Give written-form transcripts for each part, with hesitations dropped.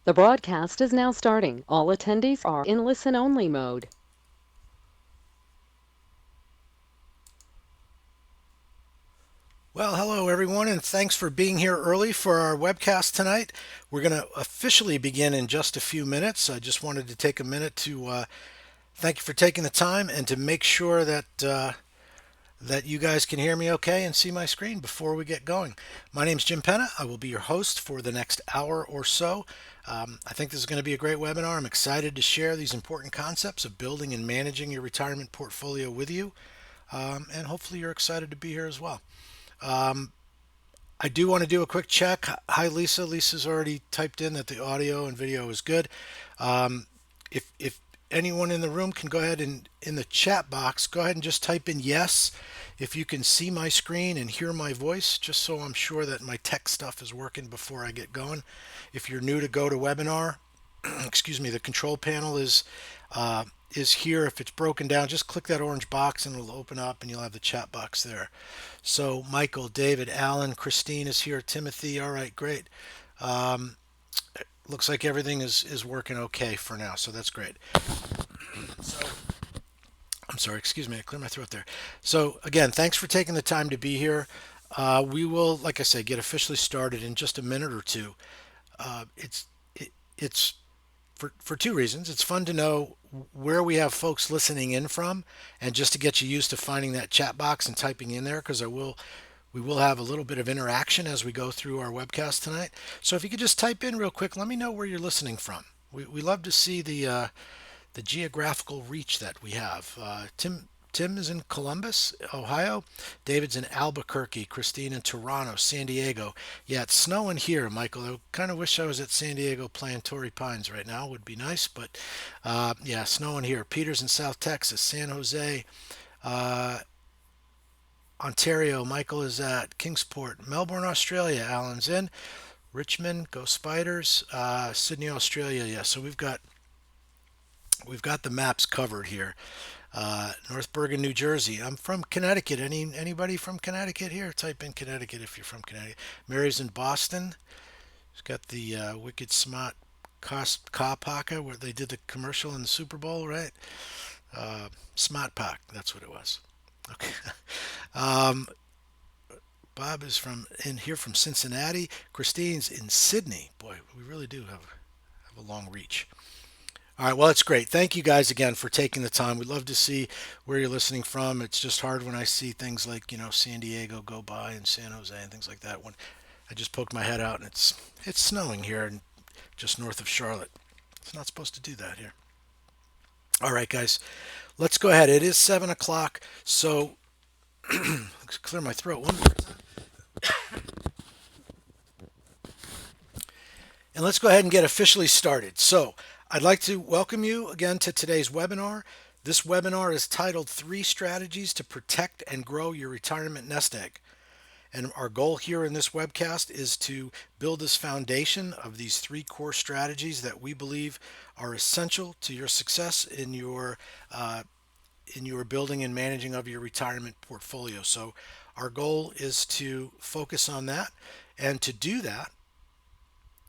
The broadcast is now starting. All attendees are in listen-only mode. Well, hello everyone, and thanks for being here early for our webcast tonight. We're going to officially begin in just a few minutes. I just wanted to take a minute to thank you for taking the time and to make sure that you guys can hear me okay and see my screen before we get going. My name's Jim Penna. I will be your host for the next hour or so. I think this is going to be a great webinar. I'm excited to share these important concepts of building and managing your retirement portfolio with you, and hopefully you're excited to be here as well. I do want to do a quick check. Hi, Lisa. Lisa's already typed in that the audio and video is good. If anyone in the room can go ahead and in the chat box, go ahead and just type in yes if you can see my screen and hear my voice, just so I'm sure that my tech stuff is working before I get going. If you're new to GoToWebinar, excuse me, the control panel is here. If it's broken down, just click that orange box and it'll open up and you'll have the chat box there. So Michael, David, Alan, Christine is here, Timothy. All right, great. Looks like everything is working okay for now, so that's great. So I'm sorry, excuse me, I cleared my throat there. So again, thanks for taking the time to be here. We will, like I say, get officially started in just a minute or two. It's for two reasons. It's fun to know where we have folks listening in from, and just to get you used to finding that chat box and typing in there, because we will have a little bit of interaction as we go through our webcast tonight. So if you could just type in real quick, let me know where you're listening from. We love to see the geographical reach that we have. Tim is in Columbus, Ohio. David's in Albuquerque. Christine in Toronto, San Diego. Yeah, it's snowing here, Michael. I kind of wish I was at San Diego playing Torrey Pines right now. Would be nice, but yeah, snowing here. Peter's in South Texas, San Jose, uh, Ontario. Michael is at Kingsport, Melbourne, Australia. Alan's in Richmond. Go Spiders. Sydney, Australia. Yeah, so we've got the maps covered here. North Bergen, New Jersey. I'm from Connecticut. Anybody from Connecticut here? Type in Connecticut if you're from Connecticut. Mary's in Boston. She's got the Wicked Smart Car Parker where they did the commercial in the Super Bowl, right? Smart Park. That's what it was. Okay. Um, Bob is from in here from Cincinnati. Christine's in Sydney. Boy, we really do have a long reach. All right, well, it's great. Thank you guys again for taking the time. We'd love to see where you're listening from. It's just hard when I see things like, San Diego go by and San Jose and things like that. When I just poked my head out and it's snowing here and just north of Charlotte. It's not supposed to do that here. All right, guys, let's go ahead. It is 7 o'clock, so let's clear my throat one more time. And let's go ahead and get officially started. So, I'd like to welcome you again to today's webinar. This webinar is titled Three Strategies to Protect and Grow Your Retirement Nest Egg. And our goal here in this webcast is to build this foundation of these three core strategies that we believe are essential to your success in your building and managing of your retirement portfolio. So our goal is to focus on that, and to do that,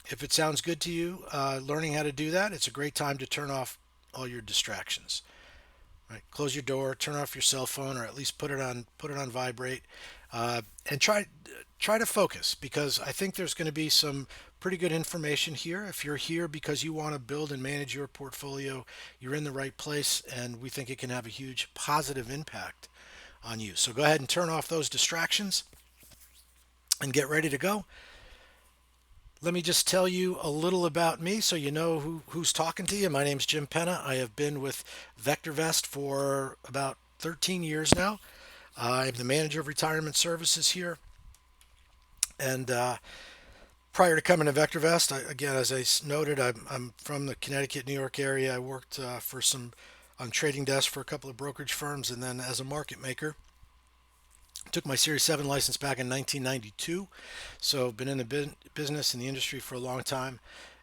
if it sounds good to you, learning how to do that, it's a great time to turn off all your distractions. Right? Close your door, turn off your cell phone, or at least put it on vibrate, and try to focus, because I think there's going to be some pretty good information here. If you're here because you want to build and manage your portfolio, you're in the right place, and we think it can have a huge positive impact on you. So go ahead and turn off those distractions and get ready to go. Let me just tell you a little about me so you know who's talking to you. My name's Jim Penna. I have been with VectorVest for about 13 years now. I'm the manager of retirement services here. And prior to coming to VectorVest, again, as I noted, I'm from the Connecticut, New York area. I worked for some on trading desk for a couple of brokerage firms, and then as a market maker. Took my Series 7 license back in 1992, so been in the business in the industry for a long time,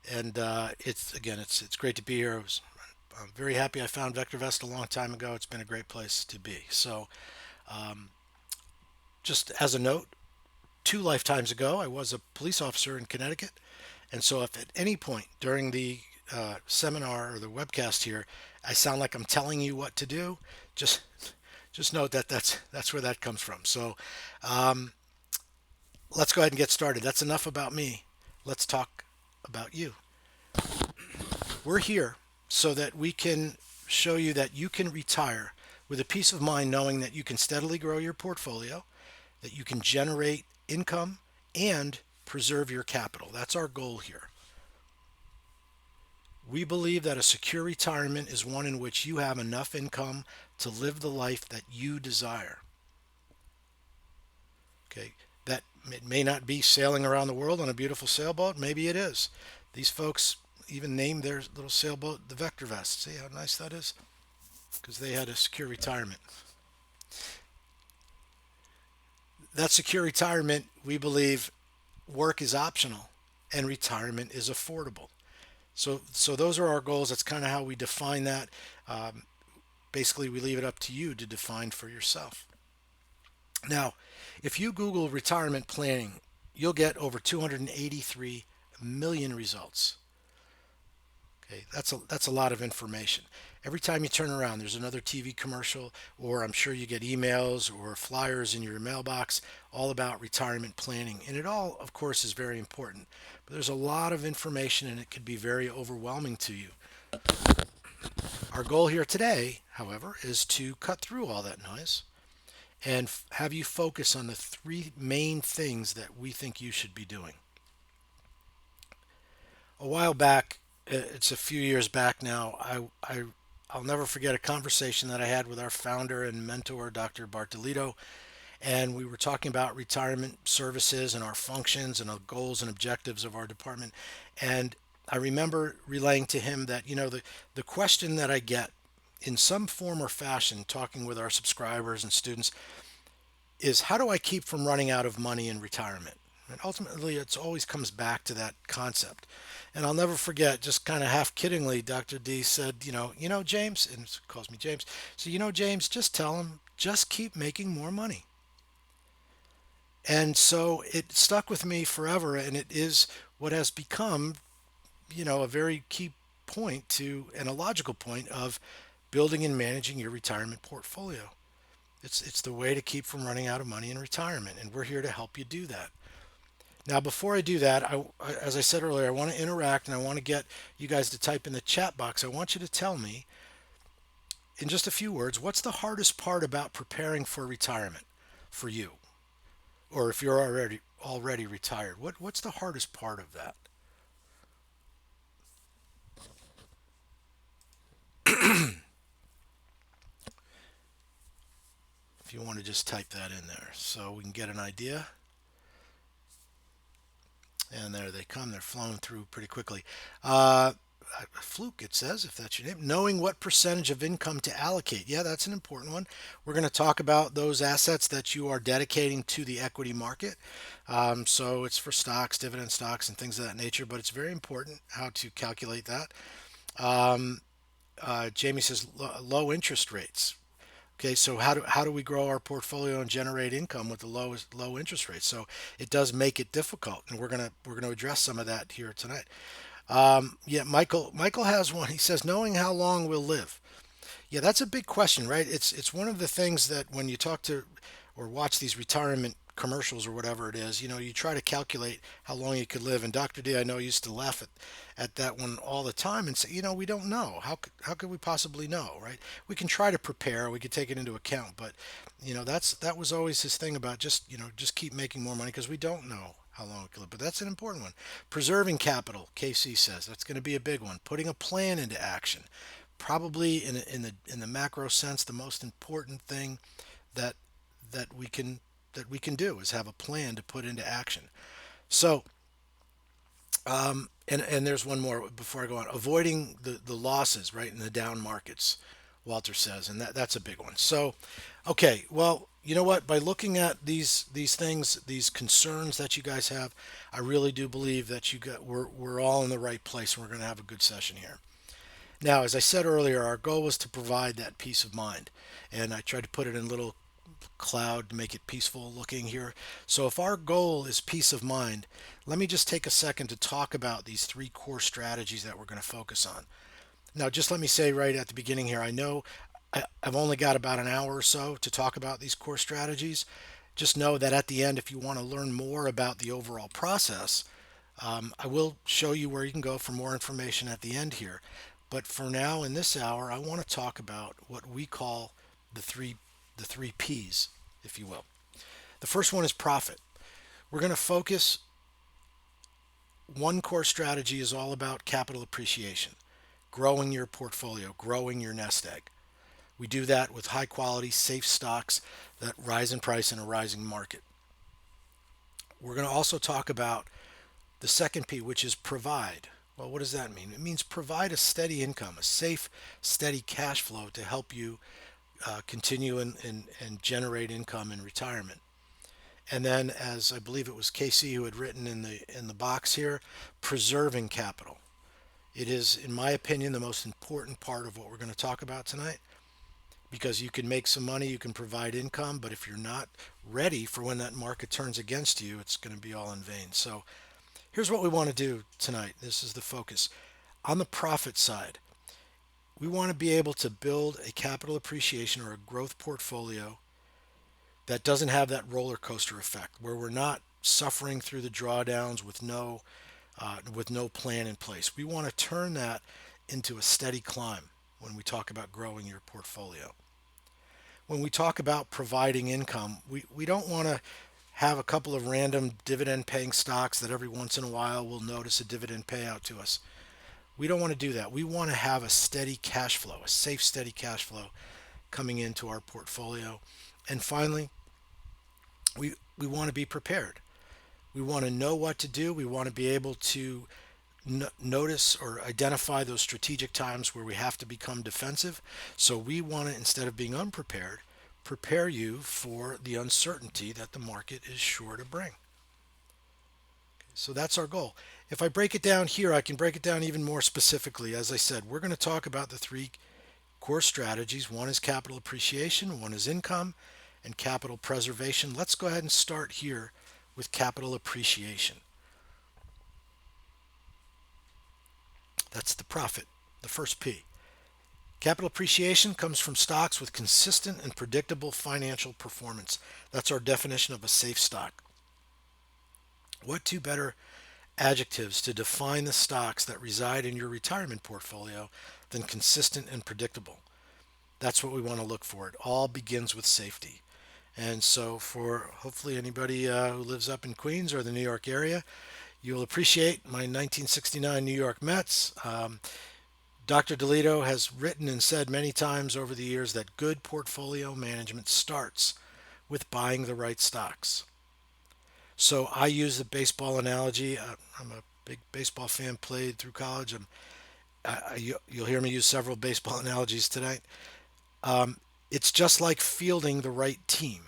and it's great to be here. I'm very happy I found VectorVest a long time ago. It's been a great place to be. So, just as a note, two lifetimes ago, I was a police officer in Connecticut, And so if at any point during the seminar or the webcast here, I sound like I'm telling you what to do, just just note that that's where that comes from. So let's go ahead and get started. That's enough about me. Let's talk about you. We're here so that we can show you that you can retire with a peace of mind knowing that you can steadily grow your portfolio, that you can generate income and preserve your capital. That's our goal here. We believe that a secure retirement is one in which you have enough income to live the life that you desire. Okay, that it may not be sailing around the world on a beautiful sailboat. Maybe it is. These folks even named their little sailboat the VectorVest. See how nice that is? Because they had a secure retirement. That secure retirement, we believe, work is optional and retirement is affordable. So those are our goals. That's kind of how we define that. Basically, we leave it up to you to define for yourself. Now, if you Google retirement planning, you'll get over 283 million results. Okay, that's a lot of information. Every time you turn around, there's another TV commercial, or I'm sure you get emails or flyers in your mailbox all about retirement planning. And it all, of course, is very important. But there's a lot of information and it could be very overwhelming to you. Our goal here today, however, is to cut through all that noise and have you focus on the three main things that we think you should be doing. A while back, it's a few years back now, I'll never forget a conversation that I had with our founder and mentor, Dr. Bartolito, and we were talking about retirement services and our functions and our goals and objectives of our department. And I remember relaying to him that, the question that I get in some form or fashion, talking with our subscribers and students, is how do I keep from running out of money in retirement? And ultimately, it always comes back to that concept. And I'll never forget, just kind of half kiddingly, Dr. D said, James, and he calls me James. So, James, just tell him, just keep making more money. And so it stuck with me forever, and it is what has become, a very key point to and a logical point of building and managing your retirement portfolio. It's the way to keep from running out of money in retirement, and we're here to help you do that. Now, before I do that, as I said earlier, I want to interact and I want to get you guys to type in the chat box. I want you to tell me in just a few words, what's the hardest part about preparing for retirement for you? Or if you're already retired, what's the hardest part of that? If you want to just type that in there so we can get an idea. And there they come. They're flowing through pretty quickly. Fluke, it says, if that's your name. Knowing what percentage of income to allocate. Yeah, that's an important one. We're going to talk about those assets that you are dedicating to the equity market. So it's for stocks, dividend stocks, and things of that nature, but it's very important how to calculate that. Jamie says low interest rates. Okay, so how do we grow our portfolio and generate income with the low interest rates? So it does make it difficult, and we're gonna address some of that here tonight. Yeah, Michael has one. He says knowing how long we'll live. Yeah, that's a big question, right? It's one of the things that when you talk to or watch these retirement commercials or whatever it is, you try to calculate how long you could live. And Dr. D, I know, used to laugh at that one all the time and say, we don't know. How could we possibly know, right? We can try to prepare, we could take it into account, but that was always his thing about just keep making more money because we don't know how long we could live. But that's an important one. Preserving capital, KC says that's going to be a big one. Putting a plan into action, probably in the macro sense, the most important thing that that we can that we can do is have a plan to put into action. So, and there's one more before I go on. Avoiding the losses, right, in the down markets, Walter says, and that's a big one. So, okay, well, you know what? By looking at these things, these concerns that you guys have, I really do believe that we're all in the right place, and we're going to have a good session here. Now, as I said earlier, our goal was to provide that peace of mind, and I tried to put it in little cloud to make it peaceful looking here. So if our goal is peace of mind, let me just take a second to talk about these three core strategies that we're going to focus on. Now, just let me say right at the beginning here, I know I've only got about an hour or so to talk about these core strategies. Just know that at the end, if you want to learn more about the overall process, I will show you where you can go for more information at the end here. But for now, in this hour, I want to talk about what we call the three the three P's, if you will. The first one is profit. We're going to focus. One core strategy is all about capital appreciation, growing your portfolio, growing your nest egg. We do that with high quality, safe stocks that rise in price in a rising market. We're going to also talk about the second P, which is provide. Well, what does that mean? It means provide a steady income, a safe, steady cash flow to help you continue and generate income in retirement. And then, as I believe it was Casey who had written in the box here, preserving capital. It is, in my opinion, the most important part of what we're going to talk about tonight because you can make some money, you can provide income, but if you're not ready for when that market turns against you, it's going to be all in vain. So here's what we want to do tonight. This is the focus. On the profit side, we want to be able to build a capital appreciation or a growth portfolio that doesn't have that roller coaster effect, where we're not suffering through the drawdowns with no plan in place. We want to turn that into a steady climb when we talk about growing your portfolio. When we talk about providing income, we don't want to have a couple of random dividend paying stocks that every once in a while will notice a dividend payout to us. We don't want to do that. We want to have a steady cash flow, a safe, steady cash flow coming into our portfolio. And finally, we want to be prepared. We want to know what to do. We want to be able to notice or identify those strategic times where we have to become defensive. So we want to, instead of being unprepared, prepare you for the uncertainty that the market is sure to bring. So that's our goal. If I break it down here, I can break it down even more specifically. As I said, we're going to talk about the three core strategies. One is capital appreciation, one is income, and capital preservation. Let's go ahead and start here with capital appreciation. That's the profit, the first P. Capital appreciation comes from stocks with consistent and predictable financial performance. That's our definition of a safe stock. What two better adjectives to define the stocks that reside in your retirement portfolio than consistent and predictable? That's what we want to look for. It all begins with safety. And so, for hopefully anybody who lives up in Queens or the New York area, you'll appreciate my 1969 New York Mets. Dr. DeLito has written and said many times over the years that good portfolio management starts with buying the right stocks. So I use the baseball analogy. I'm a big baseball fan, played through college. You'll hear me use several baseball analogies tonight. It's just like fielding the right team,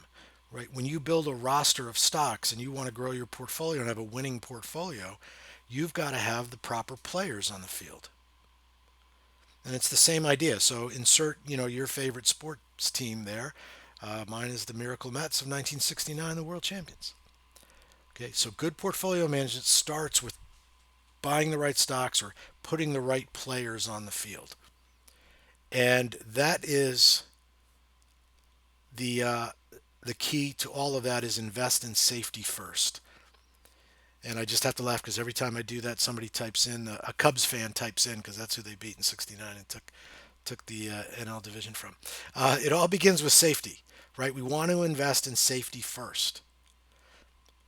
right? When you build a roster of stocks and you want to grow your portfolio and have a winning portfolio, you've got to have the proper players on the field. And it's the same idea. So insert, your favorite sports team there. Mine is the Miracle Mets of 1969, the world champions. Okay, so good portfolio management starts with buying the right stocks or putting the right players on the field. And that is the key to all of that is invest in safety first. And I just have to laugh because every time I do that, somebody types in a Cubs fan types in because that's who they beat in '69 and took the NL division from. It all begins with safety, right? We want to invest in safety first.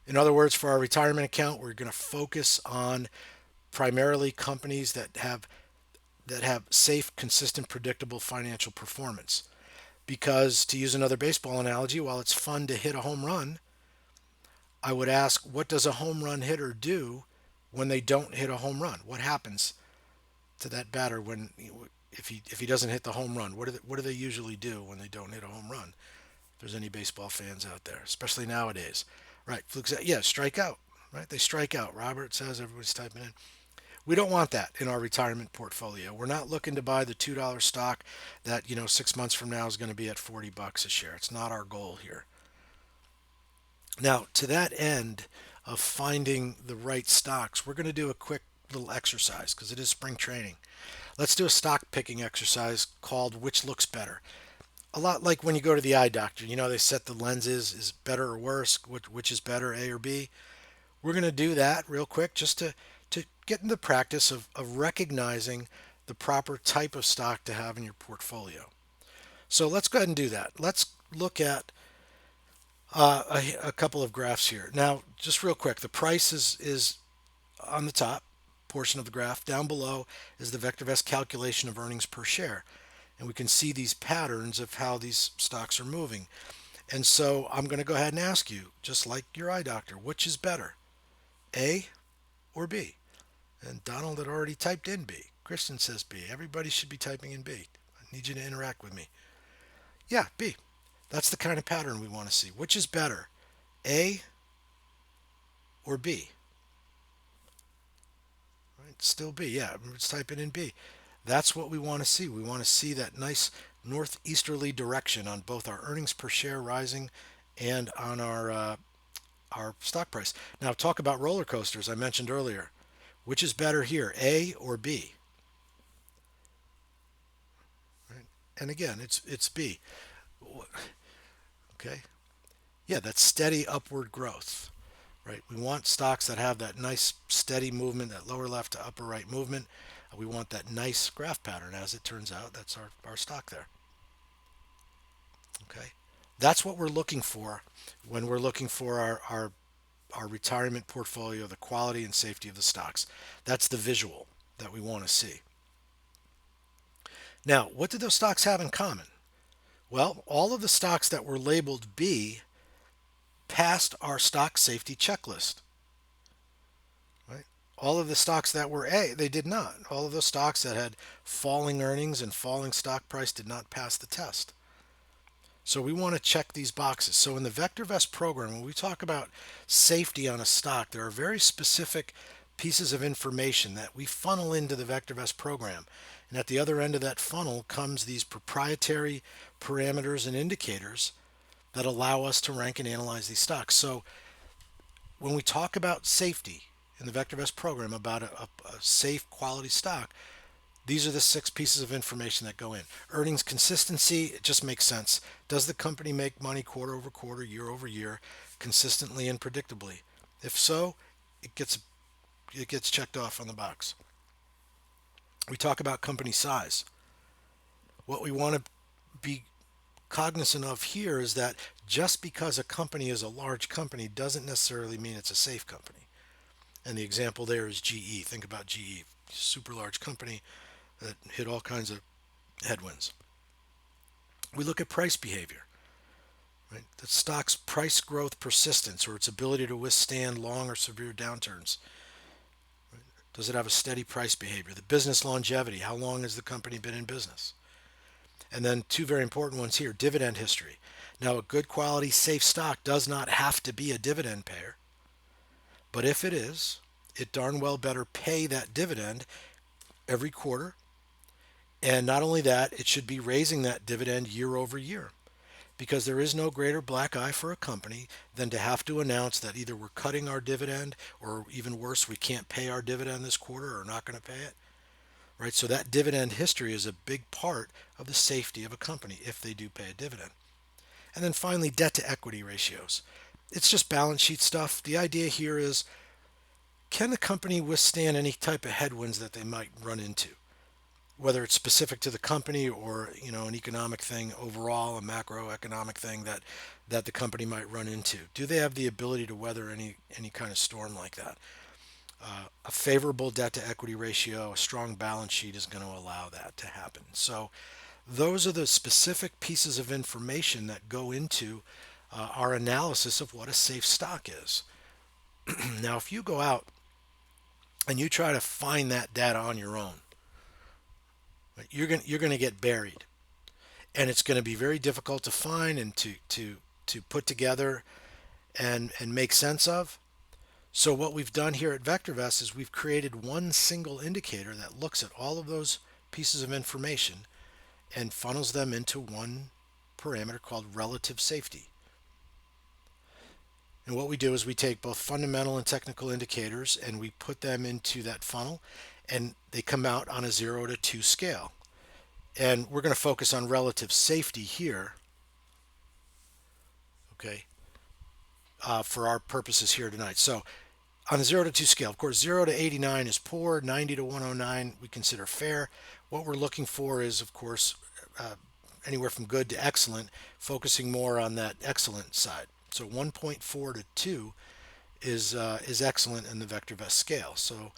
In other words, for our retirement account, we're going to focus on primarily companies that have safe, consistent, predictable financial performance. Because, to use another baseball analogy, while it's fun to hit a home run, I would ask, what does a home run hitter do when they don't hit a home run? What happens to that batter when if he doesn't hit the home run? What do they usually do when they don't hit a home run? If there's any baseball fans out there, especially nowadays, right? Yeah, strike out, right? They strike out. Robert says everybody's typing in. We don't want that in our retirement portfolio. We're not looking to buy the $2 stock that, 6 months from now is going to be at $40 a share. It's not our goal here. Now, to that end of finding the right stocks, we're going to do a quick little exercise because it is spring training. Let's do a stock picking exercise called Which Looks Better. A lot like when you go to the eye doctor, they set the lenses, is better or worse, which is better, A or B. We're going to do that real quick just to get in the practice of recognizing the proper type of stock to have in your portfolio. So let's go ahead and do that. Let's look at a couple of graphs here. Now, just real quick, the price is on the top portion of the graph. Down below is the VectorVest calculation of earnings per share. And we can see these patterns of how these stocks are moving. And so I'm going to go ahead and ask you, just like your eye doctor, which is better, A or B? And Donald had already typed in B. Kristen says B. Everybody should be typing in B. I need you to interact with me. Yeah, B. That's the kind of pattern we want to see. Which is better, A or B? Right, still B. Yeah, let's type it in B. That's what we want to see. We want to see that nice northeasterly direction on both our earnings per share rising and on our stock price. Now, talk about roller coasters I mentioned earlier. Which is better here, A or B? Right? And again, it's B. Okay. Yeah, that's steady upward growth. Right? We want stocks that have that nice steady movement, that lower left to upper right movement. We want that nice graph pattern. As it turns out, that's our stock there. Okay. That's what we're looking for when we're looking for our retirement portfolio, the quality and safety of the stocks. That's the visual that we want to see. Now, what did those stocks have in common? Well, all of the stocks that were labeled B passed our stock safety checklist. Right? All of the stocks that were A, they did not. All of those stocks that had falling earnings and falling stock price did not pass the test. So we want to check these boxes. So in the VectorVest program, when we talk about safety on a stock, there are very specific pieces of information that we funnel into the VectorVest program. And at the other end of that funnel comes these proprietary parameters and indicators that allow us to rank and analyze these stocks. So when we talk about safety in the VectorVest program, about a safe quality stock, these are the 6 pieces of information that go in. Earnings consistency, it just makes sense. Does the company make money quarter over quarter, year over year, consistently and predictably? If so, it gets checked off on the box. We talk about company size. What we want to be cognizant of here is that just because a company is a large company doesn't necessarily mean it's a safe company. And the example there is GE. Think about GE, super large company that hit all kinds of headwinds. We look at price behavior, right? The stock's price growth persistence, or its ability to withstand long or severe downturns. Right? Does it have a steady price behavior? The business longevity, how long has the company been in business? And then 2 very important ones here, dividend history. Now, a good quality, safe stock does not have to be a dividend payer, but if it is, it darn well better pay that dividend every quarter. And not only that, it should be raising that dividend year over year, because there is no greater black eye for a company than to have to announce that either we're cutting our dividend, or even worse, we can't pay our dividend this quarter or not going to pay it. Right? So that dividend history is a big part of the safety of a company if they do pay a dividend. And then finally, debt to equity ratios. It's just balance sheet stuff. The idea here is, can the company withstand any type of headwinds that they might run into? Whether it's specific to the company or an economic thing overall, a macroeconomic thing that the company might run into. Do they have the ability to weather any kind of storm like that? A favorable debt to equity ratio, a strong balance sheet is going to allow that to happen. So those are the specific pieces of information that go into our analysis of what a safe stock is. Now, if you go out and you try to find that data on your own, you're going to get buried, and it's going to be very difficult to find and to put together and make sense of. So what we've done here at VectorVest is we've created one single indicator that looks at all of those pieces of information and funnels them into one parameter called relative safety. And what we do is we take both fundamental and technical indicators and we put them into that funnel, and they come out on a 0 to 2 scale. And we're going to focus on relative safety here, okay, for our purposes here tonight. So on a 0 to 2 scale, of course, 0 to 89 is poor, 90 to 109 we consider fair. What we're looking for is, of course, uh, anywhere from good to excellent, focusing more on that excellent side. So 1.4 to 2 is excellent in the VectorVest scale. So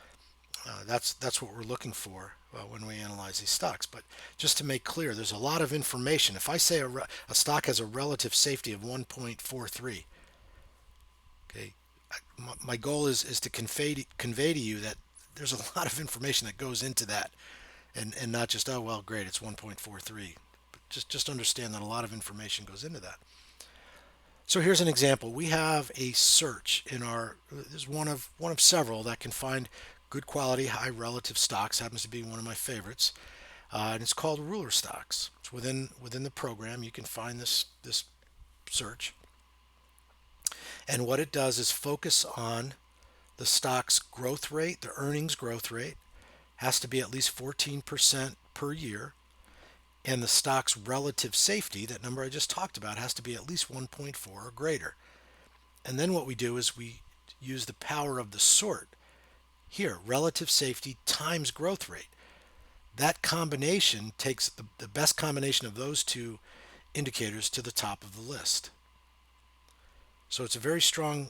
that's what we're looking for when we analyze these stocks. But just to make clear, there's a lot of information. If I say a stock has a relative safety of 1.43, okay, my goal is to convey to you that there's a lot of information that goes into that, and not just, oh well, great, it's 1.43. But just understand that a lot of information goes into that. So here's an example. We have a search in our, this is one of several that can find good quality, high relative stocks. Happens to be one of my favorites, and it's called ruler stocks. It's within the program. You can find this search, and what it does is focus on the stock's growth rate. The earnings growth rate has to be at least 14% per year, and the stock's relative safety, that number I just talked about, has to be at least 1.4 or greater. And then what we do is we use the power of the sort here, relative safety times growth rate. That combination takes the best combination of those two indicators to the top of the list. So it's a very strong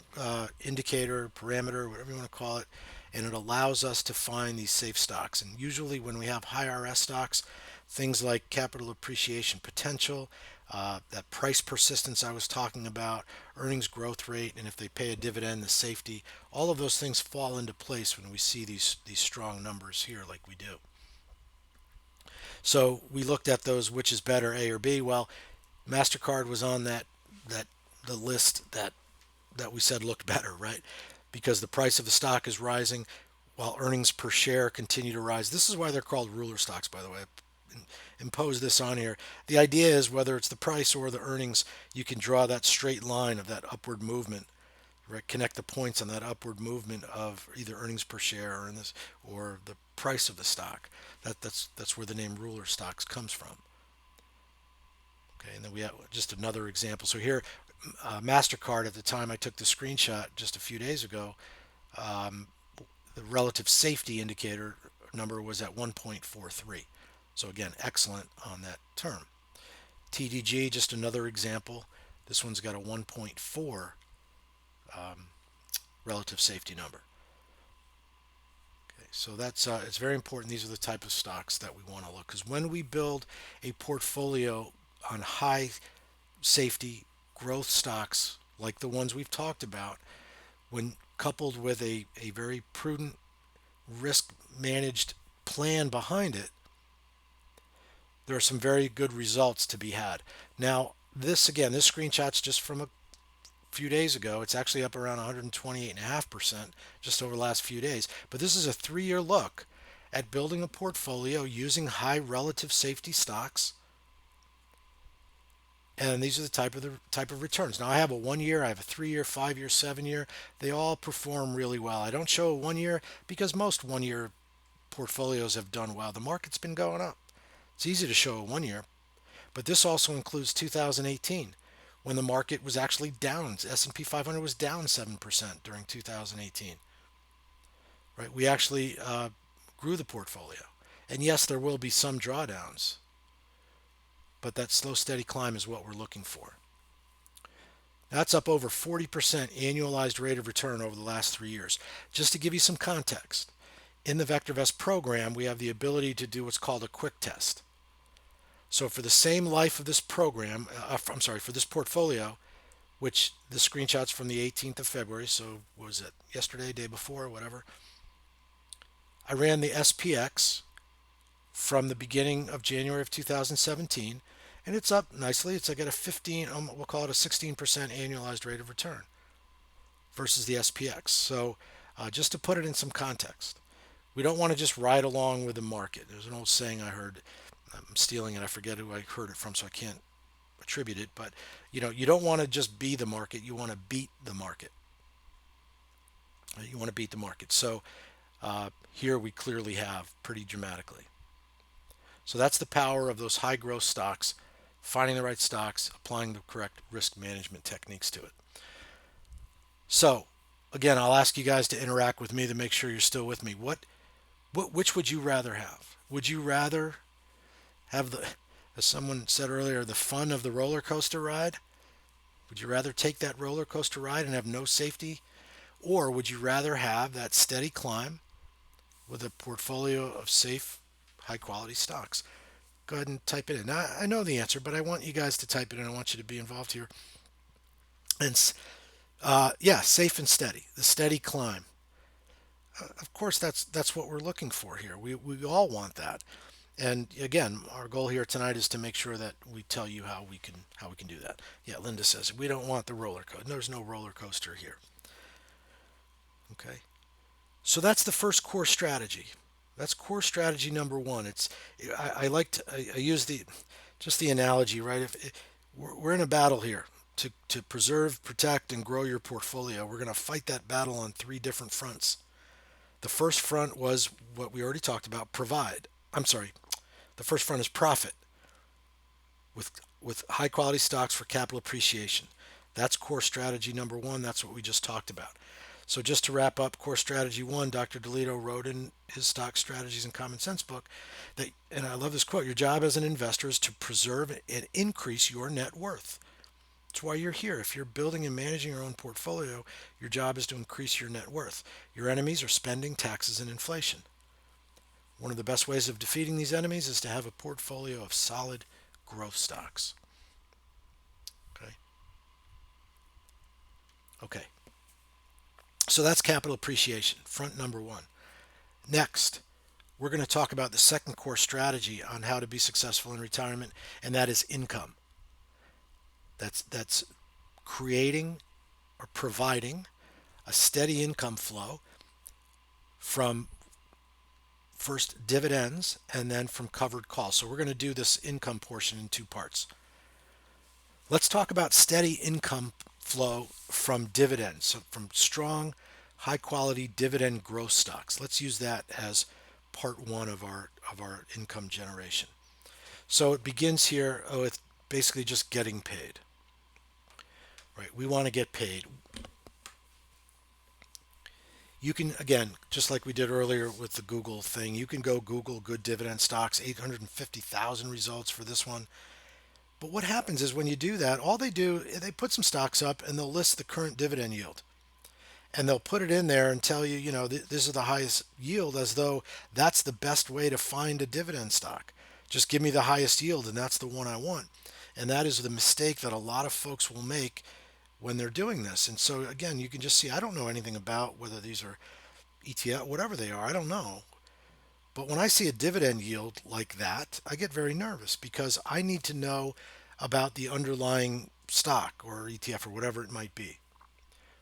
indicator, parameter, whatever you want to call it, and it allows us to find these safe stocks. And usually when we have high RS stocks, things like capital appreciation potential, that price persistence I was talking about, earnings growth rate, and if they pay a dividend, the safety, all of those things fall into place when we see these strong numbers here like we do. So we looked at those, which is better, A or B. Well, MasterCard was on that the list that we said looked better, right? Because the price of the stock is rising while earnings per share continue to rise. This is why they're called ruler stocks, by the way. Impose this on here. The idea is whether it's the price or the earnings, you can draw that straight line of that upward movement, right? Connect the points on that upward movement of either earnings per share or the price of the stock. That's where the name ruler stocks comes from. Okay, and then we have just another example. So here, MasterCard, at the time I took the screenshot just a few days ago, um, the relative safety indicator number was at 1.43. So again, excellent on that term. TDG, just another example. This one's got a 1.4 relative safety number. Okay, so that's it's very important. These are the type of stocks that we want to look, because when we build a portfolio on high safety growth stocks like the ones we've talked about, when coupled with a very prudent risk managed plan behind it, there are some very good results to be had. Now, this screenshot's just from a few days ago. It's actually up around 128.5% just over the last few days. But this is a 3-year look at building a portfolio using high relative safety stocks. And these are the type of returns. Now I have a 1 year, I have a 3-year, 5-year, 7-year. They all perform really well. I don't show a 1 year because most 1 year portfolios have done well. The market's been going up. It's easy to show a 1 year, but this also includes 2018 when the market was actually down. S&P 500 was down 7% during 2018. Right? We actually grew the portfolio. And yes, there will be some drawdowns, but that slow, steady climb is what we're looking for. That's up over 40% annualized rate of return over the last 3 years. Just to give you some context, in the VectorVest program, we have the ability to do what's called a quick test. So for the same life of this program, for this portfolio, which the screenshot's from the 18th of February, so what was it, yesterday, day before, whatever, I ran the SPX from the beginning of January of 2017, and it's up nicely. I got a 15, we'll call it a 16% annualized rate of return. versus the SPX. So just to put it in some context, we don't want to just ride along with the market. There's an old saying I heard. I'm stealing it. I forget who I heard it from, so I can't attribute it. But you don't want to just be the market. You want to beat the market. You want to beat the market. So here we clearly have pretty dramatically. So that's the power of those high growth stocks, finding the right stocks, applying the correct risk management techniques to it. So again, I'll ask you guys to interact with me to make sure you're still with me. Which would you rather have? Would you rather have the, as someone said earlier, the fun of the roller coaster ride? Would you rather take that roller coaster ride and have no safety? Or would you rather have that steady climb with a portfolio of safe, high quality stocks? Go ahead and type it in. Now, I know the answer, but I want you guys to type it in. I want you to be involved here. And yeah, safe and steady, the steady climb. Of course, that's what we're looking for here. We all want that. And again, our goal here tonight is to make sure that we tell you how we can do that. Yeah, Linda says we don't want the roller coaster. There's no roller coaster here. Okay. So that's the first core strategy. That's core strategy number one. I like to I use the just the analogy, right? If we're in a battle here to preserve, protect, and grow your portfolio, we're going to fight that battle on three different fronts. The first front was what we already talked about, provide. I'm sorry. The first front is profit with high quality stocks for capital appreciation. That's core strategy number one. That's what we just talked about. So just to wrap up, core strategy one, Dr. DeLito wrote in his Stock Strategies and Common Sense book that, and I love this quote, your job as an investor is to preserve and increase your net worth. That's why you're here. If you're building and managing your own portfolio, your job is to increase your net worth. Your enemies are spending, taxes, and inflation. One of the best ways of defeating these enemies is to have a portfolio of solid growth stocks. Okay. Okay. So that's capital appreciation, front number one. Next, we're going to talk about the second core strategy on how to be successful in retirement, and that is income. That's creating or providing a steady income flow from first dividends and then from covered calls. So we're going to do this income portion in two parts. Let's talk about steady income flow from dividends, so from strong, high quality dividend growth stocks. Let's use that as part one of our income generation. So it begins here with basically just getting paid. Right? We want to get paid. You can, again, just like we did earlier with the Google thing, you can go Google good dividend stocks, 850,000 results for this one. But what happens is when you do that, all they do, they put some stocks up and they'll list the current dividend yield. And they'll put it in there and tell you, this is the highest yield, as though that's the best way to find a dividend stock. Just give me the highest yield and that's the one I want. And that is the mistake that a lot of folks will make when they're doing this. And so again, you can just see, I don't know anything about whether these are ETF, whatever they are, I don't know. But when I see a dividend yield like that, I get very nervous because I need to know about the underlying stock or ETF or whatever it might be.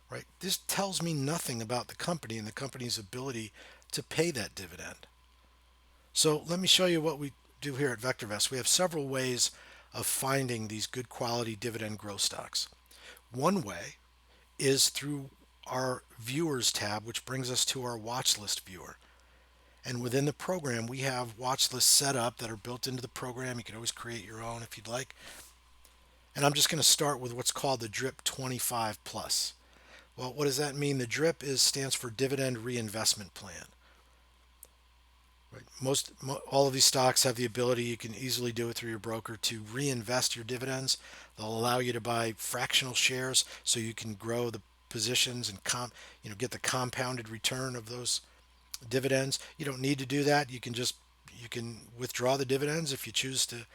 Right? This tells me nothing about the company and the company's ability to pay that dividend. So let me show you what we do here at VectorVest. We have several ways of finding these good quality dividend growth stocks. One way is through our viewers tab, which brings us to our watch list viewer. And within the program, we have watch lists set up that are built into the program. You can always create your own if you'd like. And I'm just going to start with what's called the DRIP 25 plus. Well, what does that mean? The DRIP stands for Dividend Reinvestment Plan. Right. All of these stocks have the ability, you can easily do it through your broker, to reinvest your dividends. They'll allow you to buy fractional shares so you can grow the positions and get the compounded return of those dividends. You don't need to do that. You can withdraw the dividends if you choose to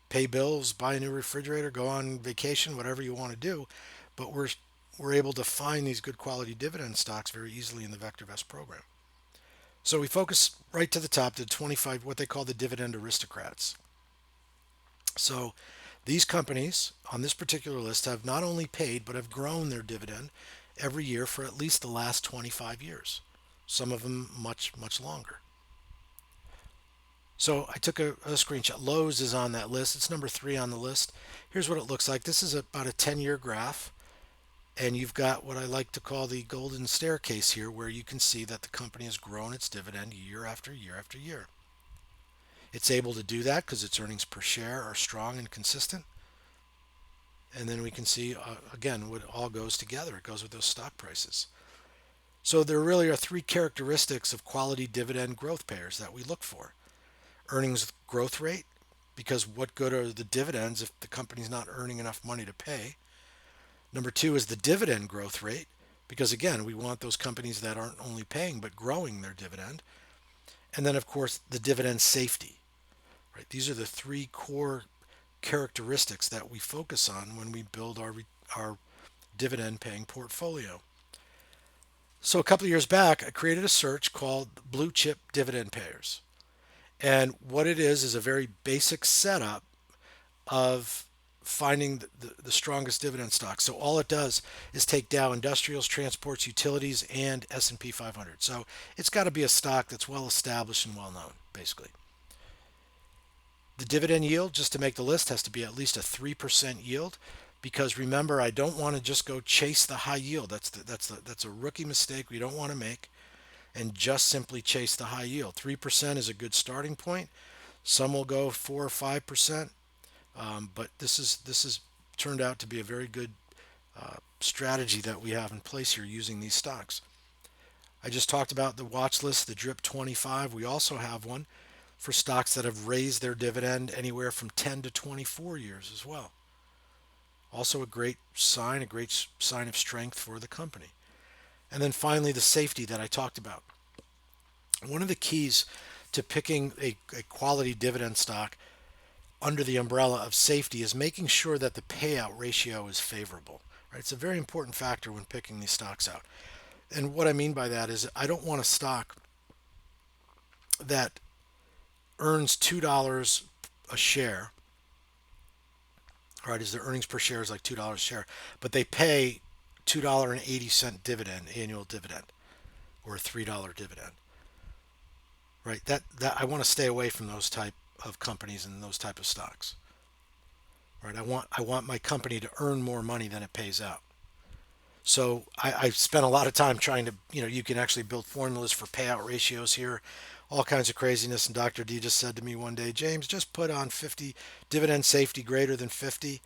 pay bills, buy a new refrigerator, go on vacation, whatever you want to do. But we're able to find these good quality dividend stocks very easily in the VectorVest program. So we focus right to the top, the 25, what they call the dividend aristocrats. So these companies on this particular list have not only paid, but have grown their dividend every year for at least the last 25 years. Some of them much, much longer. So I took a screenshot. Lowe's is on that list. It's number 3 on the list. Here's what it looks like. This is about a 10-year graph. And you've got what I like to call the golden staircase here, where you can see that the company has grown its dividend year after year after year. It's able to do that because its earnings per share are strong and consistent. And then we can see, again, what all goes together. It goes with those stock prices. So there really are 3 characteristics of quality dividend growth payers that we look for. Earnings growth rate, because what good are the dividends if the company's not earning enough money to pay? Number 2 is the dividend growth rate, because again, we want those companies that aren't only paying but growing their dividend. And then, of course, the dividend safety. Right? These are the 3 core characteristics that we focus on when we build our dividend paying portfolio. So a couple of years back, I created a search called Blue Chip Dividend Payers. And what it is a very basic setup of finding the strongest dividend stocks. So all it does is take Dow Industrials, Transports, Utilities, and S&P 500. So it's got to be a stock that's well established and well known, basically. The dividend yield, just to make the list, has to be at least a 3% yield, because remember, I don't want to just go chase the high yield. That's a rookie mistake we don't want to make, and just simply chase the high yield. 3% is a good starting point. Some will go 4 or 5%, but this is turned out to be a very good strategy that we have in place here using these stocks. I just talked about the watch list, the DRIP 25. We also have one for stocks that have raised their dividend anywhere from 10 to 24 years as well. Also a great sign of strength for the company. And then finally, the safety that I talked about. One of the keys to picking a quality dividend stock under the umbrella of safety is making sure that the payout ratio is favorable. Right? It's a very important factor when picking these stocks out. And what I mean by that is I don't want a stock that earns $2 a share. Right, is their earnings per share is like $2 a share, but they pay $2.80 dividend, annual dividend, or a $3 dividend. Right, that I want to stay away from those type of companies and those type of stocks. Right, I want my company to earn more money than it pays out. So I spent a lot of time trying to, you can actually build formulas for payout ratios here, all kinds of craziness. And Dr. D just said to me one day, James, just put on 50 dividend safety greater than 50,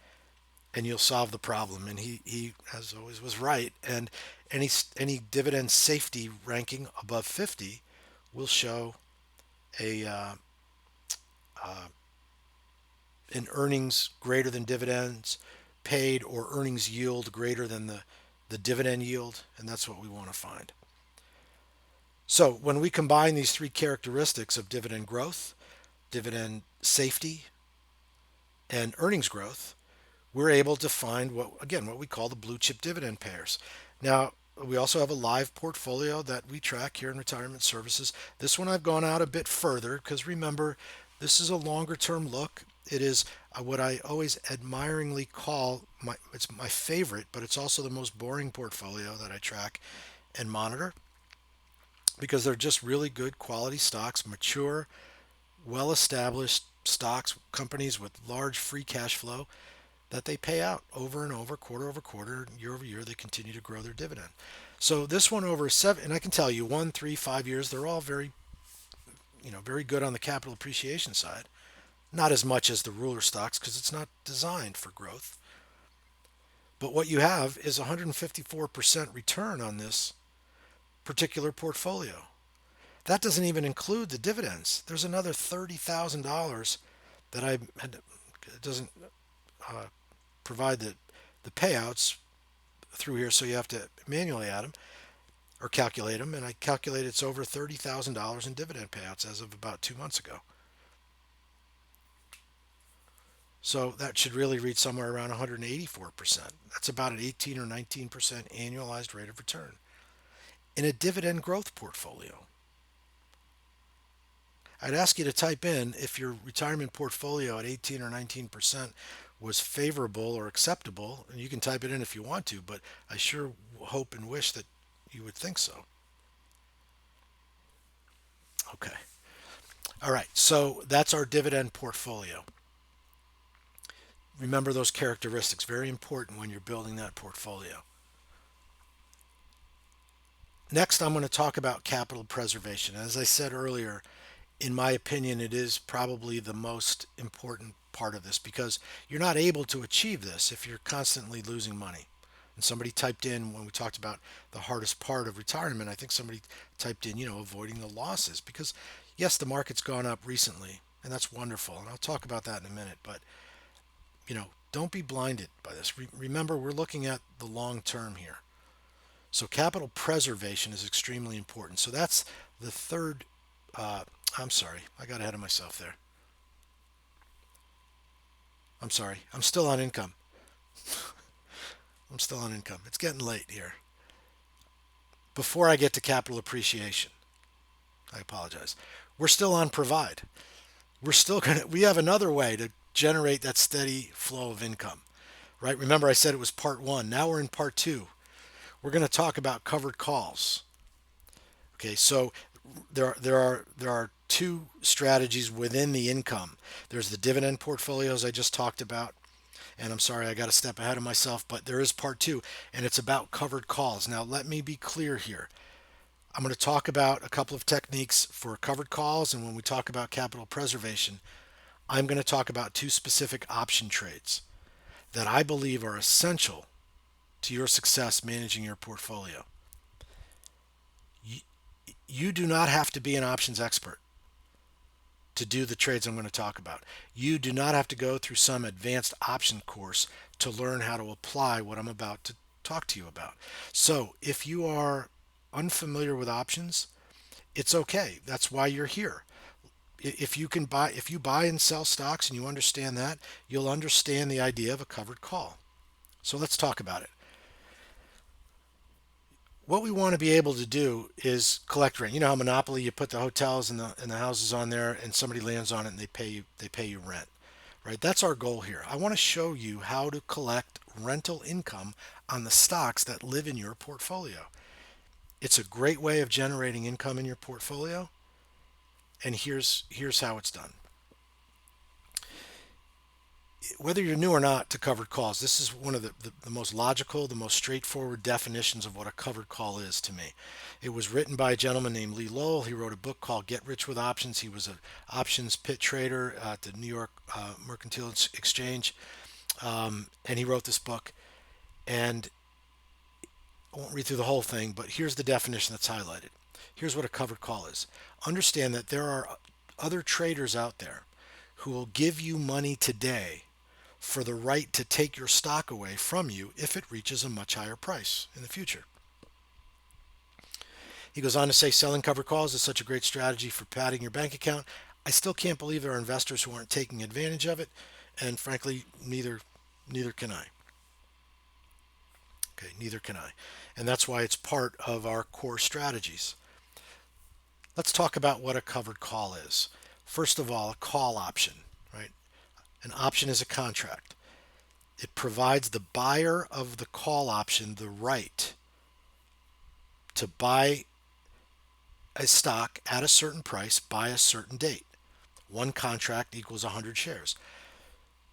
and you'll solve the problem. And he as always was right. And any dividend safety ranking above 50 will show a an earnings greater than dividends paid, or earnings yield greater than the dividend yield, and that's what we want to find. So when we combine these 3 characteristics of dividend growth, dividend safety, and earnings growth, we're able to find what we call the blue chip dividend payers. Now, we also have a live portfolio that we track here in Retirement Services. This one I've gone out a bit further because remember, this is a longer term look. It is what I always admiringly call it's my favorite, but it's also the most boring portfolio that I track and monitor, because they're just really good quality stocks, mature, well established stocks, companies with large free cash flow that they pay out over and over quarter, year over year. They continue to grow their dividend. So this one over 7, and I can tell you 1, 3, 5 years, they're all very, very good on the capital appreciation side. Not as much as the ruler stocks because it's not designed for growth. But what you have is 154% return on this particular portfolio. That doesn't even include the dividends. There's another $30,000 that it doesn't provide the payouts through here, so you have to manually add them or calculate them. And I calculate it's over $30,000 in dividend payouts as of about 2 months ago. So that should really reach somewhere around 184%. That's about an 18 or 19% annualized rate of return in a dividend growth portfolio. I'd ask you to type in if your retirement portfolio at 18 or 19% was favorable or acceptable, and you can type it in if you want to, but I sure hope and wish that you would think so. Okay. All right. So that's our dividend portfolio. Remember those characteristics, very important when you're building that portfolio. Next, I'm going to talk about capital preservation. As I said earlier, in my opinion, it is probably the most important part of this because you're not able to achieve this if you're constantly losing money. And somebody typed in when we talked about the hardest part of retirement, I think somebody typed in, avoiding the losses because yes, the market's gone up recently and that's wonderful. And I'll talk about that in a minute, but don't be blinded by this. Remember, we're looking at the long term here. So capital preservation is extremely important. So that's the third. I'm sorry, I got ahead of myself there. I'm sorry. I'm still on income. I'm still on income. It's getting late here. Before I get to capital appreciation, I apologize. We're still on provide. We have another way to generate that steady flow of income, right? Remember I said it was part one. Now we're in part two. We're going to talk about covered calls. Okay, so there are two strategies within the income. There's the dividend portfolios I just talked about, and I'm sorry I got a step ahead of myself, but there is part two, and it's about covered calls. Now let me be clear here. I'm going to talk about a couple of techniques for covered calls, and when we talk about capital preservation, I'm going to talk about two specific option trades that I believe are essential to your success managing your portfolio. You do not have to be an options expert to do the trades I'm going to talk about. You do not have to go through some advanced option course to learn how to apply what I'm about to talk to you about. So if you are unfamiliar with options, it's okay. That's why you're here. If you buy and sell stocks and you understand that, you'll understand the idea of a covered call. So let's talk about it. What we want to be able to do is collect rent. You know how Monopoly, you put the hotels and the houses on there, and somebody lands on it and they pay you rent, right? That's our goal here. I want to show you how to collect rental income on the stocks that live in your portfolio. It's a great way of generating income in your portfolio, and here's how it's done. Whether you're new or not to covered calls, this is one of the most logical, the most straightforward definitions of what a covered call is to me. It was written by a gentleman named Lee Lowell. He wrote a book called Get Rich with Options. He was an options pit trader at the New York Mercantile Exchange, and he wrote this book. And I won't read through the whole thing, but here's the definition that's highlighted. Here's what a covered call is. Understand that there are other traders out there who will give you money today for the right to take your stock away from you if it reaches a much higher price in the future. He goes on to say selling covered calls is such a great strategy for padding your bank account. I still can't believe there are investors who aren't taking advantage of it, and frankly, neither can I. Okay, neither can I. And that's why it's part of our core strategies. Let's talk about what a covered call is. First of all, a call option, right? An option is a contract. It provides the buyer of the call option the right to buy a stock at a certain price by a certain date. One contract equals 100 shares.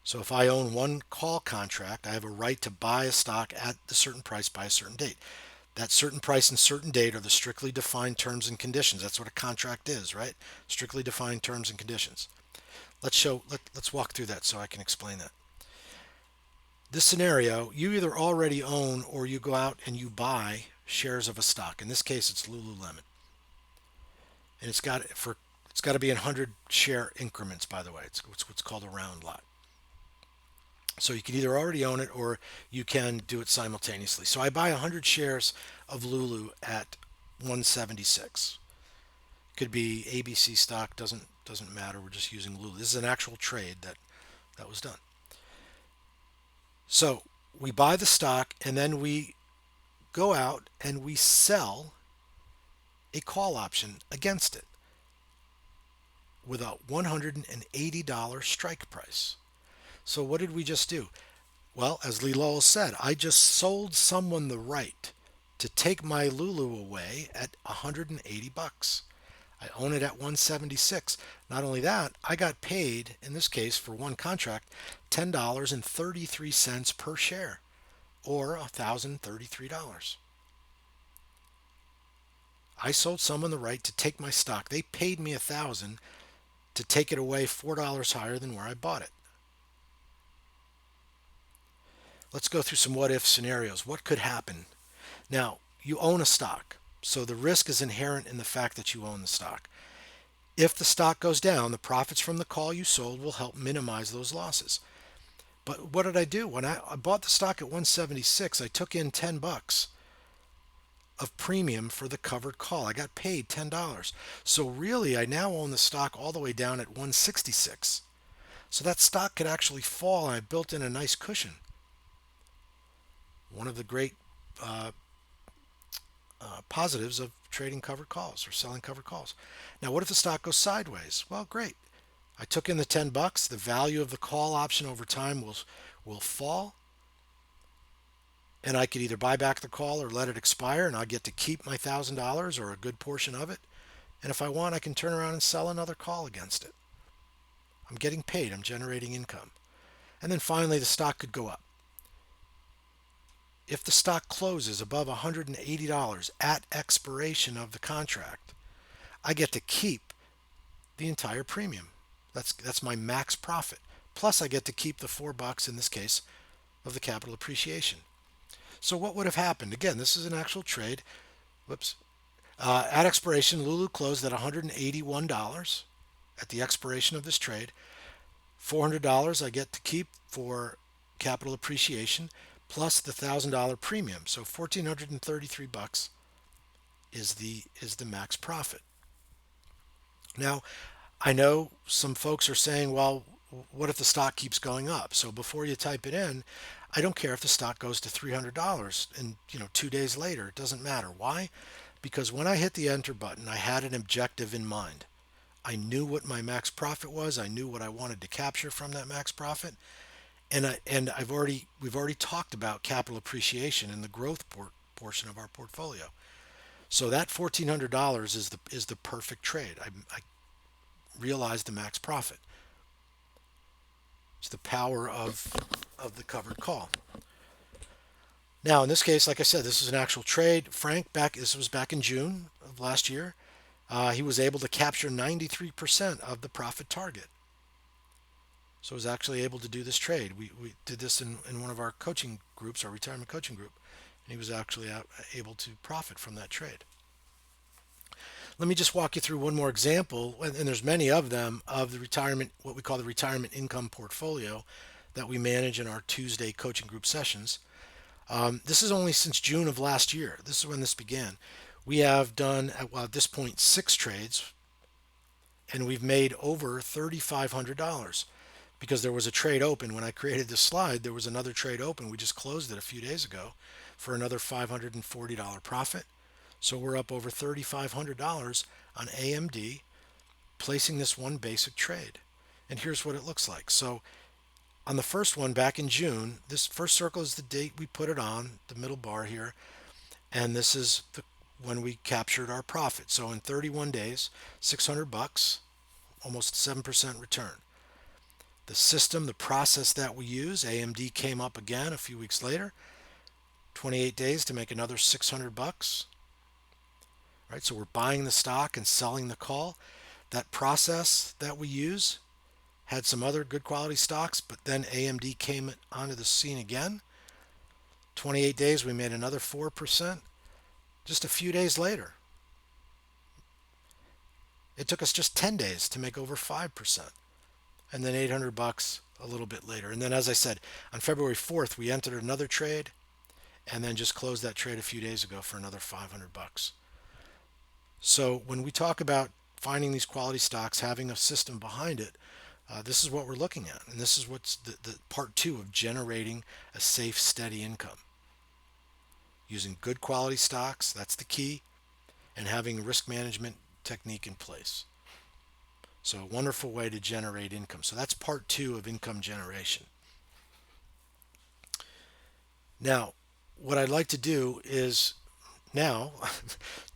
So if I own one call contract, I have a right to buy a stock at the certain price by a certain date. That certain price and certain date are the strictly defined terms and conditions. That's what a contract is, right? Strictly defined terms and conditions. Let's walk through that so I can explain that. This scenario, you either already own or you go out and you buy shares of a stock. In this case, it's Lululemon. And it's got to be in 100 share increments, by the way. It's what's called a round lot. So you can either already own it or you can do it simultaneously. So I buy 100 shares of Lulu at 176. Could be ABC stock, doesn't matter. We're just using Lulu. This is an actual trade that was done. So we buy the stock and then we go out and we sell a call option against it with a $180 strike price. So what did we just do? Well, as Lee Lowell said, I just sold someone the right to take my Lulu away at 180 bucks. I own it at 176. Not only that, I got paid in this case for one contract $10.33 per share, or $1,033. I sold someone the right to take my stock. They paid me 1,000 to take it away $4 higher than where I bought it. Let's go through some what if scenarios. What could happen? Now, you own a stock, so the risk is inherent in the fact that you own the stock. If the stock goes down, the profits from the call you sold will help minimize those losses. But what did I do? When I bought the stock at 176, I took in 10 bucks of premium for the covered call. I got paid $10. So really, I now own the stock all the way down at 166. So that stock could actually fall, and I built in a nice cushion. One of the great positives of trading covered calls or selling covered calls. Now, what if the stock goes sideways? Well, great. I took in the 10 bucks. The value of the call option over time will fall, and I could either buy back the call or let it expire, and I get to keep my $1,000 or a good portion of it. And if I want, I can turn around and sell another call against it. I'm getting paid. I'm generating income. And then finally, the stock could go up. If the stock closes above $180 at expiration of the contract, I get to keep the entire premium. That's my max profit. Plus, I get to keep the $4 in this case of the capital appreciation. So what would have happened? Again, this is an actual trade. Whoops. At expiration, Lulu closed at $181 at the expiration of this trade. $400 I get to keep for capital appreciation, plus the $1,000 premium. So $1,433 is the max profit. Now, I know some folks are saying, well, what if the stock keeps going up? So before you type it in, I don't care if the stock goes to $300 and 2 days later, it doesn't matter. Why? Because when I hit the enter button, I had an objective in mind. I knew what my max profit was. I knew what I wanted to capture from that max profit. And we've already talked about capital appreciation in the growth portion of our portfolio. So that $1,400 is the perfect trade. I realized the max profit. It's the power of the covered call. Now, in this case, like I said, this is an actual trade. Frank, this was back in June of last year. He was able to capture 93% of the profit target. So I was actually able to do this trade. We did this in one of our coaching groups, our retirement coaching group, and he was actually able to profit from that trade. Let me just walk you through one more example, and there's many of them, of the retirement, what we call the retirement income portfolio that we manage in our Tuesday coaching group sessions. This is only since June of last year. This is when this began. We have done, at this point, 6 trades, and we've made over $3,500 because there was a trade open. When I created this slide, there was another trade open. We just closed it a few days ago for another $540 profit. So we're up over $3,500 on AMD placing this one basic trade. And here's what it looks like. So on the first one back in June, this first circle is the date we put it on, the middle bar here, and this is when we captured our profit. So in 31 days, $600, almost 7% return. The system, the process that we use, AMD came up again a few weeks later, 28 days to make another $600. Right, so we're buying the stock and selling the call. That process that we use had some other good quality stocks, but then AMD came onto the scene again. 28 days, we made another 4%. Just a few days later, it took us just 10 days to make over 5%. And then $800 a little bit later. And then, as I said, on February 4th, we entered another trade and then just closed that trade a few days ago for another $500. So when we talk about finding these quality stocks, having a system behind it, this is what we're looking at. And this is what's the part 2 of generating a safe, steady income. Using good quality stocks, that's the key, and having a risk management technique in place. So a wonderful way to generate income. So that's part 2 of income generation. Now, what I'd like to do is Now,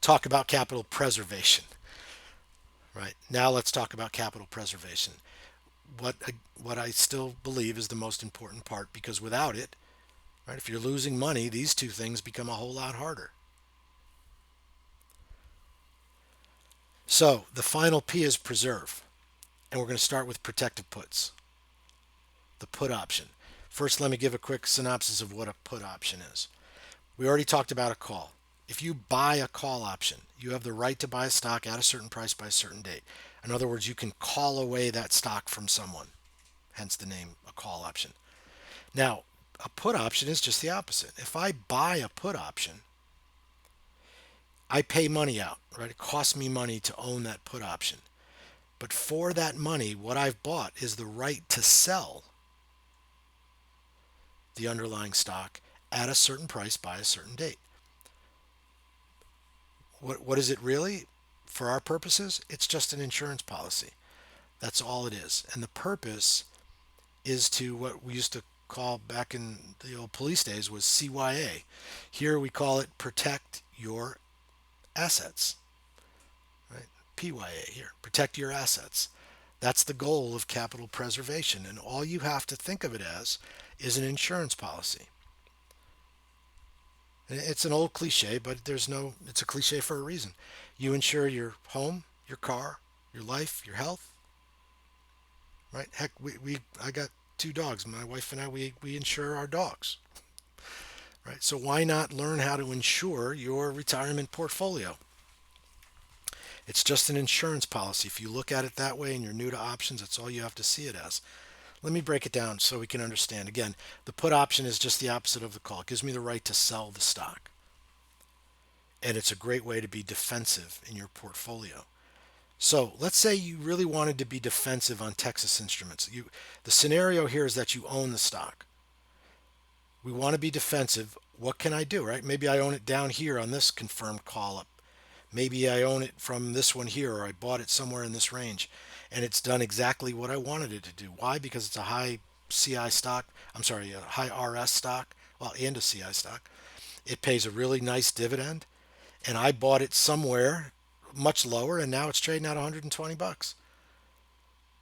talk about capital preservation. Right now, let's talk about capital preservation. What what I still believe is the most important part, because without it, right, if you're losing money, these two things become a whole lot harder. So the final P is preserve, and we're going to start with protective puts, the put option. First, let me give a quick synopsis of what a put option is. We already talked about a call. If you buy a call option, you have the right to buy a stock at a certain price by a certain date. In other words, you can call away that stock from someone, hence the name a call option. Now, a put option is just the opposite. If I buy a put option, I pay money out, right? It costs me money to own that put option. But for that money, what I've bought is the right to sell the underlying stock at a certain price by a certain date. What is it really? For our purposes, it's just an insurance policy. That's all it is. And the purpose is to what we used to call back in the old police days was CYA. Here we call it protect your assets, right? PYA here, protect your assets. That's the goal of capital preservation. And all you have to think of it as is an insurance policy. It's an old cliche, but it's a cliche for a reason. You insure your home, your car, your life, your health, right? Heck, I got two dogs. My wife and I, we insure our dogs, right? So why not learn how to insure your retirement portfolio? It's just an insurance policy. If you look at it that way and you're new to options, that's all you have to see it as. Let me break it down so we can understand. Again, the put option is just the opposite of the call. It gives me the right to sell the stock. And it's a great way to be defensive in your portfolio. So let's say you really wanted to be defensive on Texas Instruments. The scenario here is that you own the stock. We want to be defensive. What can I do, right? Maybe I own it down here on this confirmed call up. Maybe I own it from this one here, or I bought it somewhere in this range, and it's done exactly what I wanted it to do. Why? Because it's a high CI stock. I'm sorry, a high RS stock, well, and a CI stock. It pays a really nice dividend, and I bought it somewhere much lower, and now it's trading at 120 bucks.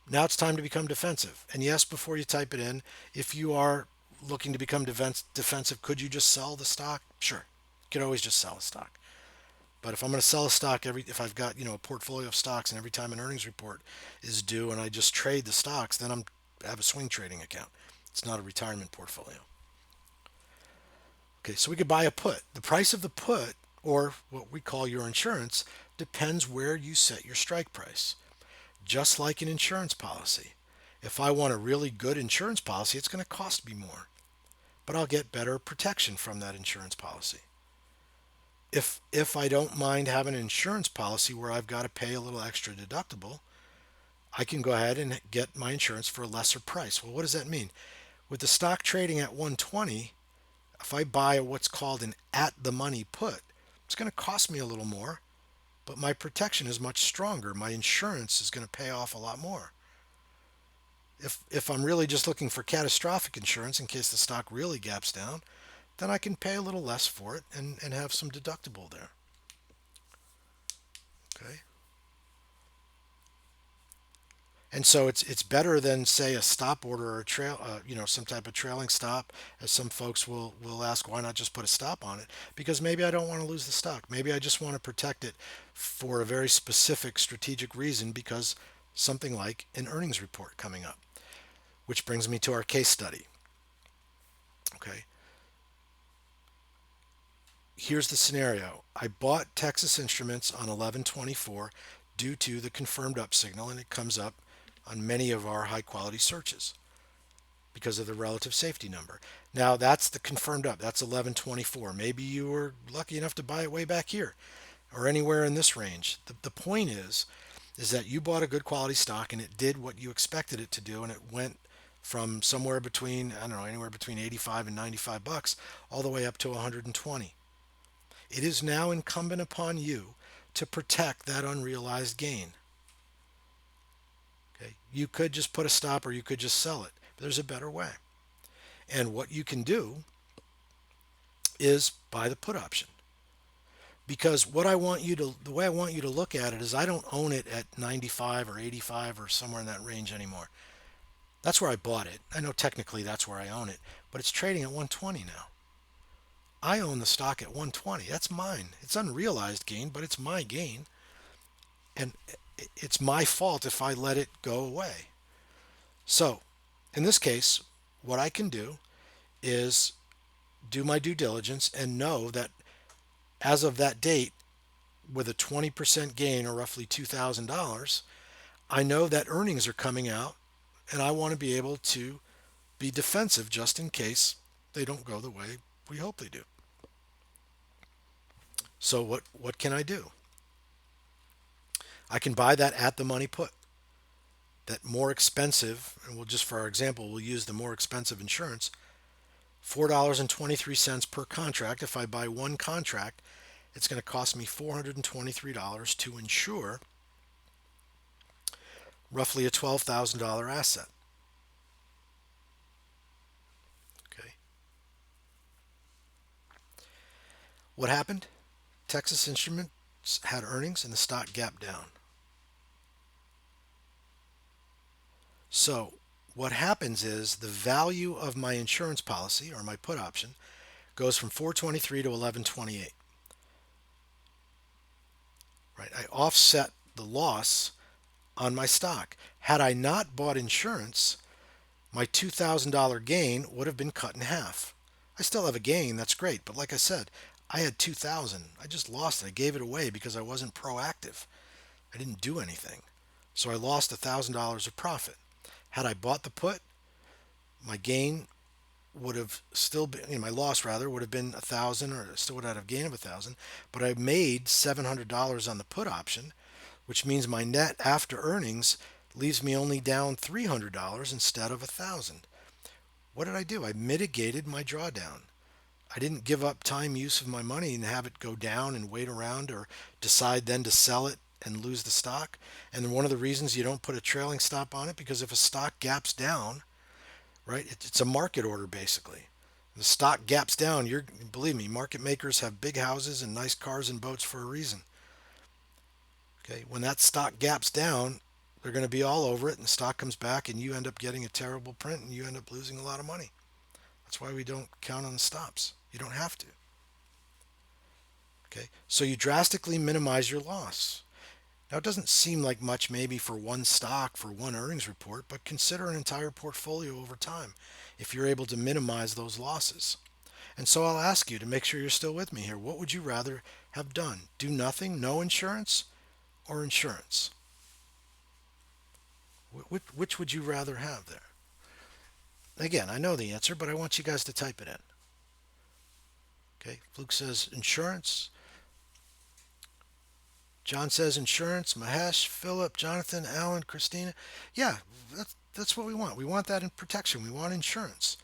Now it's time to become defensive. And yes, before you type it in, if you are looking to become defensive, could you just sell the stock? Sure, you could always just sell a stock. But if I'm going to sell a stock if I've got a portfolio of stocks, and every time an earnings report is due, and I just trade the stocks, then I have a swing trading account. It's not a retirement portfolio. Okay, so we could buy a put. The price of the put, or what we call your insurance, depends where you set your strike price. Just like an insurance policy. If I want a really good insurance policy, it's going to cost me more, but I'll get better protection from that insurance policy. If I don't mind having an insurance policy where I've got to pay a little extra deductible, I can go ahead and get my insurance for a lesser price. Well, what does that mean? With the stock trading at 120, if I buy what's called an at the money put, it's going to cost me a little more, but my protection is much stronger. My insurance is going to pay off a lot more. If I'm really just looking for catastrophic insurance in case the stock really gaps down, then I can pay a little less for it and have some deductible there. Okay. And so it's better than, say, a stop order or a trail, some type of trailing stop. As some folks will ask, why not just put a stop on it? Because maybe I don't want to lose the stock. Maybe I just want to protect it for a very specific strategic reason, because something like an earnings report coming up. Which brings me to our case study. Okay. Here's the scenario. I bought Texas Instruments on 11/24 due to the confirmed up signal, and it comes up on many of our high quality searches because of the relative safety number. Now that's the confirmed up. That's 11/24. Maybe you were lucky enough to buy it way back here or anywhere in this range. The point is that you bought a good quality stock and it did what you expected it to do, and it went from somewhere between, I don't know, anywhere between 85 and 95 bucks all the way up to 120. It is now incumbent upon you to protect that unrealized gain. Okay? You could just put a stop, or you could just sell it. But there's a better way. And what you can do is buy the put option. Because the way I want you to look at it is I don't own it at 95 or 85 or somewhere in that range anymore. That's where I bought it. I know technically that's where I own it, but it's trading at 120 now. I own the stock at 120. That's mine. It's unrealized gain, but it's my gain. And it's my fault if I let it go away. So, in this case, what I can do is do my due diligence and know that as of that date, with a 20% gain or roughly $2,000, I know that earnings are coming out and I want to be able to be defensive just in case they don't go the way we hope they do. So what can I do? I can buy that at the money put. That more expensive, and we'll just for our example, we'll use the more expensive insurance, $4.23 per contract. If I buy one contract, it's going to cost me $423 to insure roughly a $12,000 asset. Okay. What happened? Texas Instruments had earnings and the stock gapped down. So what happens is the value of my insurance policy or my put option goes from 423 to 1128. Right? I offset the loss on my stock. Had I not bought insurance, my $2,000 gain would have been cut in half. I still have a gain, that's great, but like I said, I had 2,000. I just lost it. I gave it away because I wasn't proactive. I didn't do anything. So I lost $1,000 of profit. Had I bought the put, my gain would have still been, my loss rather would have been 1,000, or still would have had a gain of 1,000, but I made $700 on the put option, which means my net after earnings leaves me only down $300 instead of 1,000. What did I do? I mitigated my drawdown. I didn't give up time use of my money and have it go down and wait around or decide then to sell it and lose the stock. And then one of the reasons you don't put a trailing stop on it, because if a stock gaps down, right, it's a market order basically. The stock gaps down, believe me, market makers have big houses and nice cars and boats for a reason. Okay, when that stock gaps down, they're going to be all over it and the stock comes back and you end up getting a terrible print and you end up losing a lot of money. That's why we don't count on the stops. You don't have to. Okay, so you drastically minimize your loss. Now, it doesn't seem like much maybe for one stock, for one earnings report, but consider an entire portfolio over time if you're able to minimize those losses. And so I'll ask you to make sure you're still with me here. What would you rather have done? Do nothing, no insurance, or insurance? Which would you rather have there? Again, I know the answer, but I want you guys to type it in. Okay, Fluke says insurance. John says insurance. Mahesh, Philip, Jonathan, Alan, Christina. Yeah, that's what we want. We want that in protection. We want insurance.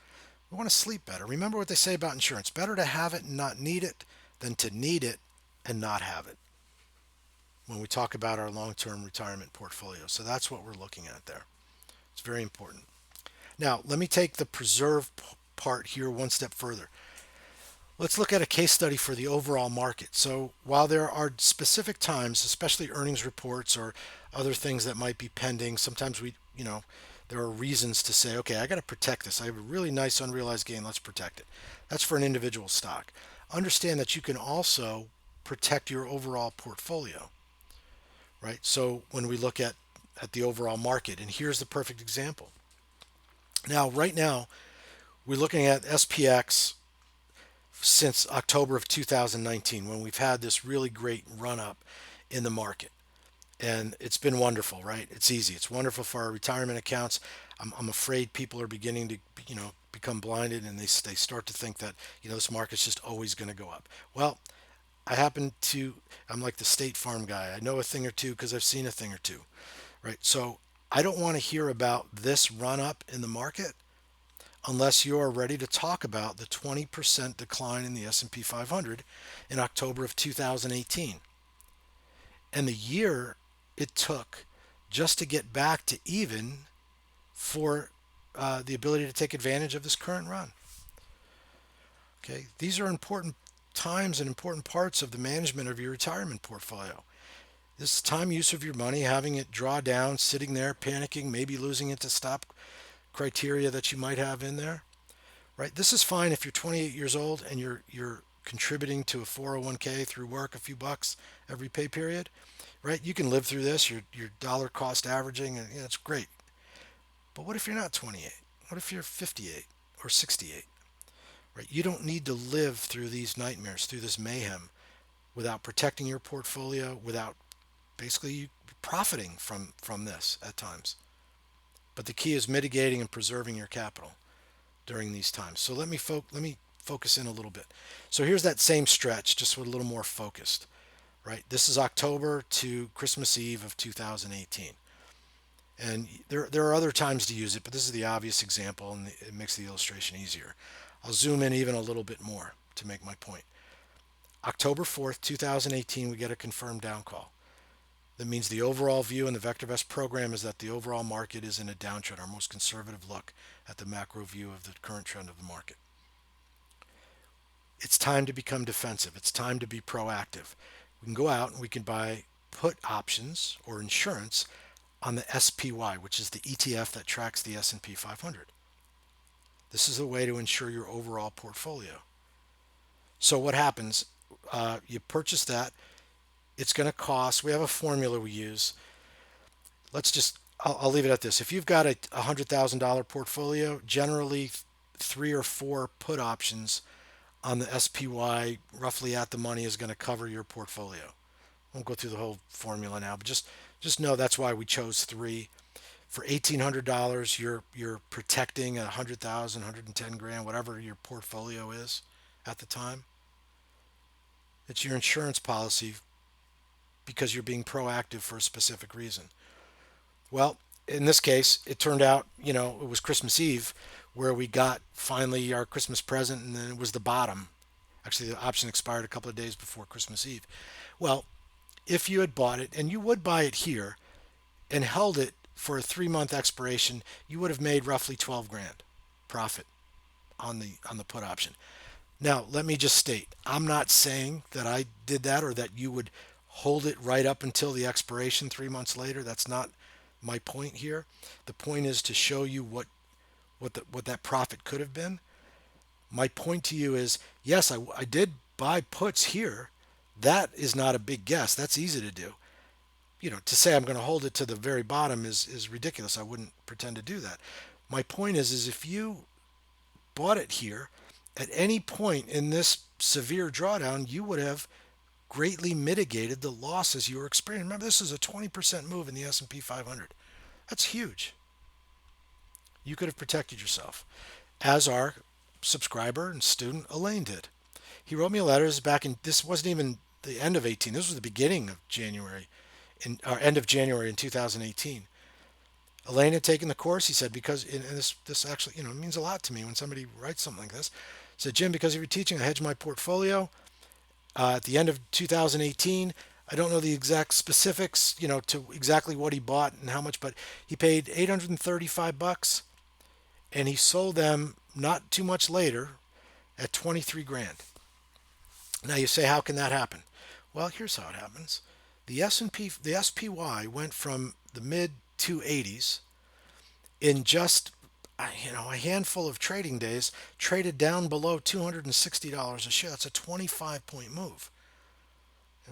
We want to sleep better. Remember what they say about insurance. Better to have it and not need it than to need it and not have it when we talk about our long-term retirement portfolio. So that's what we're looking at there. It's very important. Now, let me take the preserve part here one step further. Let's look at a case study for the overall market. So while there are specific times, especially earnings reports or other things that might be pending, sometimes there are reasons to say, okay, I got to protect this. I have a really nice unrealized gain. Let's protect it. That's for an individual stock. Understand that you can also protect your overall portfolio, right? So when we look at the overall market, and here's the perfect example. Now, right now, we're looking at SPX since October of 2019 when we've had this really great run up in the market. And it's been wonderful, right? It's easy. It's wonderful for our retirement accounts. I'm afraid people are beginning to, become blinded and they start to think that, this market's just always going to go up. Well, I'm like the State Farm guy. I know a thing or two because I've seen a thing or two, right? So I don't want to hear about this run up in the market unless you are ready to talk about the 20% decline in the S&P 500 in October of 2018. And the year it took just to get back to even for the ability to take advantage of this current run. Okay, these are important times and important parts of the management of your retirement portfolio. This is time use of your money, having it draw down, sitting there, panicking, maybe losing it to stop criteria that you might have in there, right? This is fine if you're 28 years old and you're contributing to a 401k through work a few bucks every pay period, right? You can live through this. Your dollar cost averaging, and it's great. But what if you're not 28? What if you're 58 or 68? Right? You don't need to live through these nightmares, through this mayhem, without protecting your portfolio, without basically profiting from this at times. But the key is mitigating and preserving your capital during these times. So let me focus in a little bit. So here's that same stretch, just with a little more focused. Right? This is October to Christmas Eve of 2018. And there are other times to use it, but this is the obvious example, and it makes the illustration easier. I'll zoom in even a little bit more to make my point. October 4th, 2018, we get a confirmed down call. That means the overall view in the VectorVest program is that the overall market is in a downtrend, our most conservative look at the macro view of the current trend of the market. It's time to become defensive. It's time to be proactive. We can go out and we can buy put options or insurance on the SPY, which is the ETF that tracks the S&P 500. This is a way to ensure your overall portfolio. So what happens? You purchase that. It's going to cost. We have a formula we use. I'll leave it at this. If you've got a $100,000 portfolio, generally 3 or 4 put options on the SPY, roughly at the money, is going to cover your portfolio. I won't go through the whole formula now, but just know that's why we chose 3. For $1,800, you're protecting 100,000, 110 grand, whatever your portfolio is at the time. It's your insurance policy because you're being proactive for a specific reason. Well, in this case, it turned out, it was Christmas Eve where we got finally our Christmas present, and then it was the bottom. Actually, the option expired a couple of days before Christmas Eve. Well, if you had bought it, and you would buy it here, and held it for a 3-month expiration, you would have made roughly 12 grand profit on the put option. Now, let me just state, I'm not saying that I did that or that you would hold it right up until the expiration 3 months later. That's not my point here. The point is to show you what that profit could have been. My point to you is, yes, I did buy puts here. That is not a big guess. That's easy to do. To say I'm going to hold it to the very bottom is ridiculous. I wouldn't pretend to do that. My point is if you bought it here, at any point in this severe drawdown, you would have greatly mitigated the losses you were experiencing. Remember, this is a 20% move in the S&P 500. That's huge. You could have protected yourself, as our subscriber and student Elaine did. He wrote me a letter. This wasn't even the end of 18. This was the beginning of January, end of January in 2018. Elaine had taken the course. He said, because, and this actually, means a lot to me when somebody writes something like this. He said, Jim, because of your teaching, I hedged my portfolio. At the end of 2018, I don't know the exact specifics, to exactly what he bought and how much, but he paid $835, and he sold them not too much later at 23 grand. Now you say, how can that happen? Well, here's how it happens. The SPY went from the mid 280s in just a handful of trading days, traded down below $260 a share. That's a 25-point move.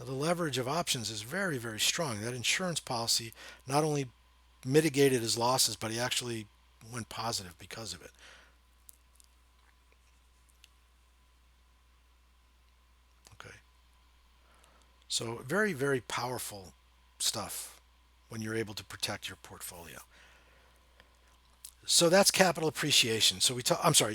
The leverage of options is very, very strong. That insurance policy not only mitigated his losses, but he actually went positive because of it. Okay. So very, very powerful stuff when you're able to protect your portfolio. So that's capital appreciation.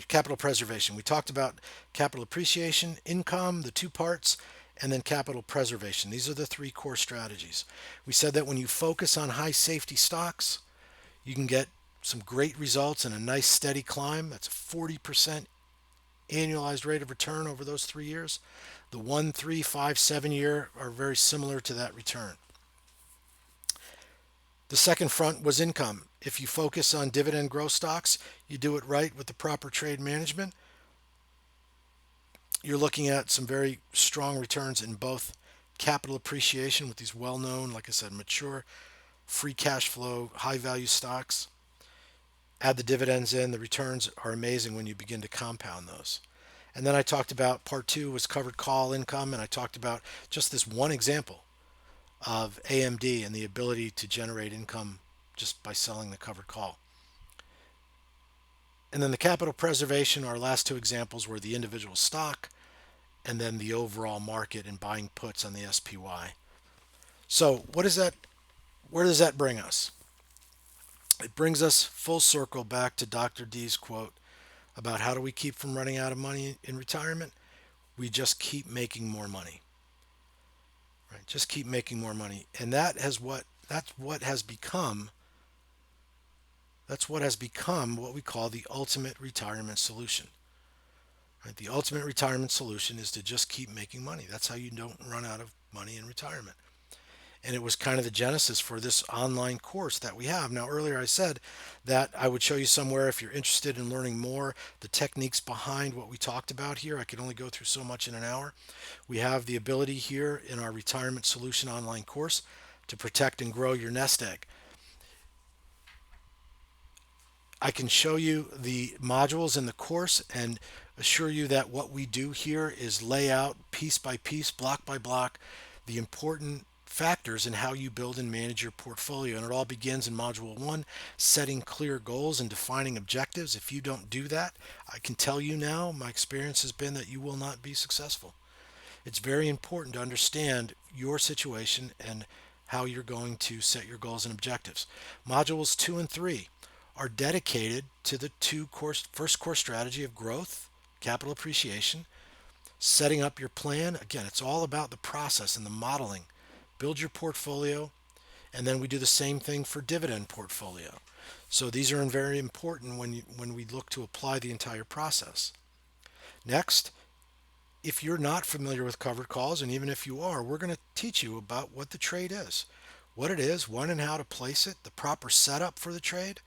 Capital preservation. We talked about capital appreciation, income, the 2 parts, and then capital preservation. These are the 3 core strategies. We said that when you focus on high safety stocks, you can get some great results and a nice steady climb. That's a 40% annualized rate of return over those 3 years. The 1, 3, 5, 7 year are very similar to that return. The second front was income. If you focus on dividend growth stocks, you do it right with the proper trade management, you're looking at some very strong returns in both capital appreciation with these well-known, like I said, mature, free cash flow, high-value stocks. Add the dividends in, the returns are amazing when you begin to compound those. And then I talked about part two was covered call income, and I talked about just this one example of AMD and the ability to generate income just by selling the covered call. And then the capital preservation, our last two examples were the individual stock and then the overall market and buying puts on the SPY. So where does that bring us? It brings us full circle back to Dr. D's quote about how do we keep from running out of money in retirement? We just keep making more money. Right? Just keep making more money. And that's what has become what we call the ultimate retirement solution. Right? The ultimate retirement solution is to just keep making money. That's how you don't run out of money in retirement. And it was kind of the genesis for this online course that we have. Now, earlier I said that I would show you somewhere if you're interested in learning more, the techniques behind what we talked about here. I could only go through so much in an hour. We have the ability here in our Retirement Solution online course to protect and grow your nest egg. I can show you the modules in the course and assure you that what we do here is lay out piece by piece, block by block, the important factors in how you build and manage your portfolio. And it all begins in Module 1, setting clear goals and defining objectives. If you don't do that, I can tell you now, my experience has been that you will not be successful. It's very important to understand your situation and how you're going to set your goals and objectives. Modules 2 and 3 are dedicated to the first core strategy of growth, capital appreciation, setting up your plan. Again, it's all about the process and the modeling. Build your portfolio, and then we do the same thing for dividend portfolio. So these are very important when we look to apply the entire process. Next, if you're not familiar with covered calls, and even if you are, we're going to teach you about what the trade is, what it is, when and how to place it, the proper setup for the trade,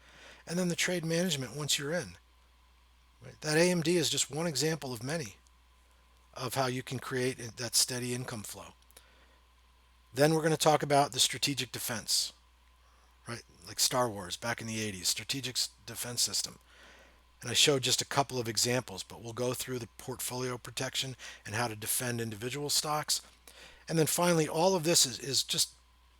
and then the trade management once you're in. Right? That AMD is just one example of many of how you can create that steady income flow. Then we're going to talk about the strategic defense, right? Like Star Wars back in the 80s, strategic defense system. And I showed just a couple of examples, but we'll go through the portfolio protection and how to defend individual stocks. And then finally, all of this is just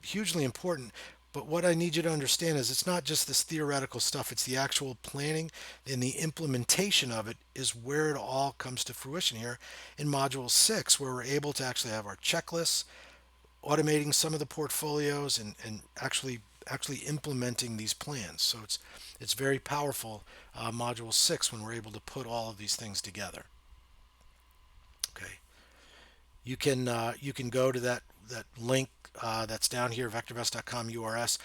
hugely important. But what I need you to understand is it's not just this theoretical stuff, it's the actual planning and the implementation of it is where it all comes to fruition here in Module 6, where we're able to actually have our checklists, automating some of the portfolios and actually implementing these plans. So it's very powerful, Module 6, when we're able to put all of these things together. Okay, you can go to that link that's down here, vectorvest.com URS.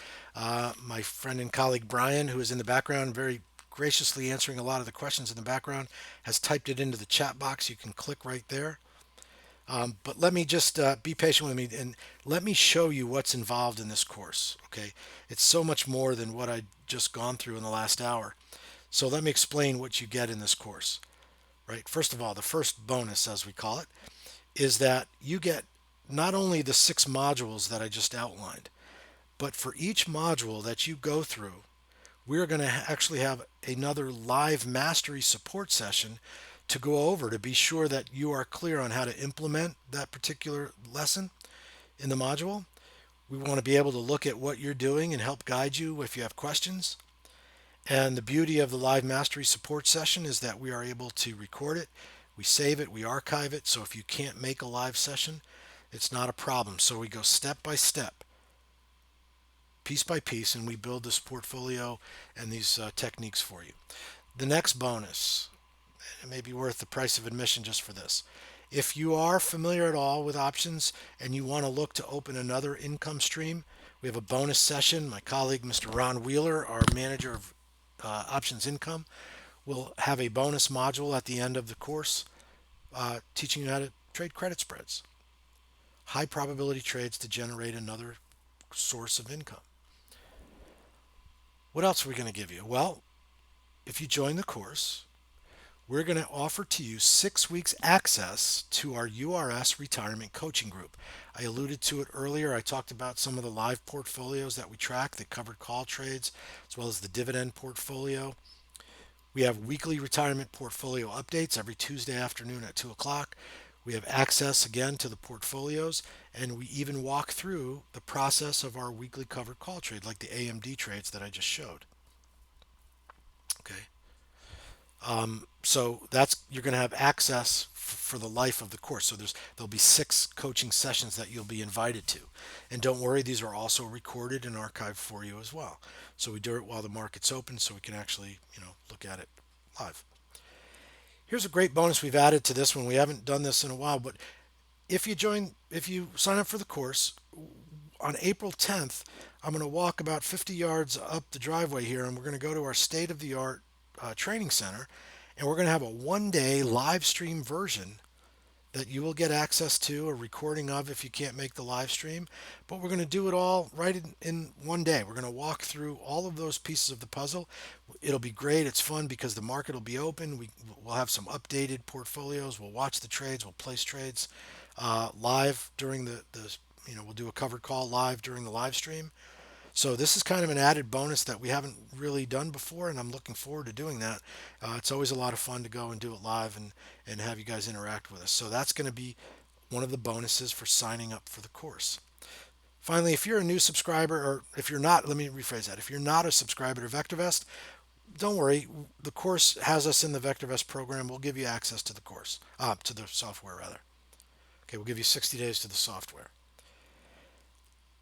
My friend and colleague Brian, who is in the background, very graciously answering a lot of the questions in the background, has typed it into the chat box. You can click right there. But let me just be patient with me and let me show you what's involved in this course. Okay, it's so much more than what I just gone through in the last hour. So let me explain what you get in this course. Right, first of all, the first bonus, as we call it, is that you get not only the 6 modules that I just outlined, but for each module that you go through, we're going to actually have another live mastery support session to go over to be sure that you are clear on how to implement that particular lesson in the module. We want to be able to look at what you're doing and help guide you if you have questions. And the beauty of the live mastery support session is that we are able to record it, we save it, we archive it. So if you can't make a live session, it's not a problem. So we go step by step, piece by piece, and we build this portfolio and these techniques for you. The next bonus, it may be worth the price of admission just for this. If you are familiar at all with options and you want to look to open another income stream, we have a bonus session. My colleague, Mr. Ron Wheeler, our manager of options income, will have a bonus module at the end of the course teaching you how to trade credit spreads, high probability trades to generate another source of income. What else are we going to give you? Well, if you join the course, we're going to offer to you 6 weeks access to our URS retirement coaching group. I alluded to it earlier. I talked about some of the live portfolios that we track that covered call trades, as well as the dividend portfolio. We have weekly retirement portfolio updates every Tuesday afternoon at 2 o'clock. We have access again to the portfolios, and we even walk through the process of our weekly covered call trade, like the AMD trades that I just showed. Okay. So that's you're going to have access for the life of the course. So there'll be 6 coaching sessions that you'll be invited to, and don't worry, these are also recorded and archived for you as well. So we do it while the market's open, so we can actually look at it live. Here's a great bonus we've added to this one. We haven't done this in a while, but if you sign up for the course on April 10th, I'm going to walk about 50 yards up the driveway here, and we're going to go to our state of the art training center, and we're going to have a 1 day live stream version that you will get access to a recording of if you can't make the live stream. But we're going to do it all right in 1 day. We're going to walk through all of those pieces of the puzzle. It'll be great. It's fun because the market will be open. We'll have some updated portfolios. We'll watch the trades. We'll place trades live during the we'll do a covered call live during the live stream. So this is kind of an added bonus that we haven't really done before, and I'm looking forward to doing that. It's always a lot of fun to go and do it live and have you guys interact with us. So that's going to be one of the bonuses for signing up for the course. Finally, if you're a new subscriber, or if you're not, let me rephrase that. If you're not a subscriber to VectorVest, don't worry. The course has us in the VectorVest program. We'll give you access to the course, to the software rather. Okay, we'll give you 60 days to the software.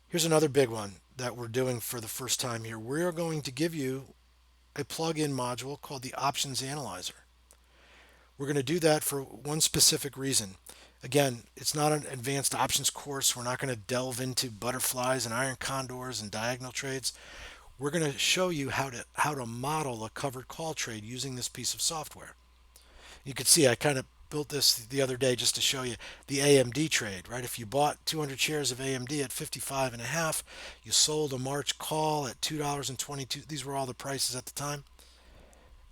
Here's another big one that we're doing for the first time here. We're going to give you a plug-in module called the Options Analyzer. We're going to do that for one specific reason. Again, it's not an advanced options course. We're not going to delve into butterflies and iron condors and diagonal trades. We're going to show you how to model a covered call trade using this piece of software. You can see I kind of built this the other day just to show you the AMD trade, right? If you bought 200 shares of AMD at 55 and a half, you sold a March call at $2.22. These were all the prices at the time.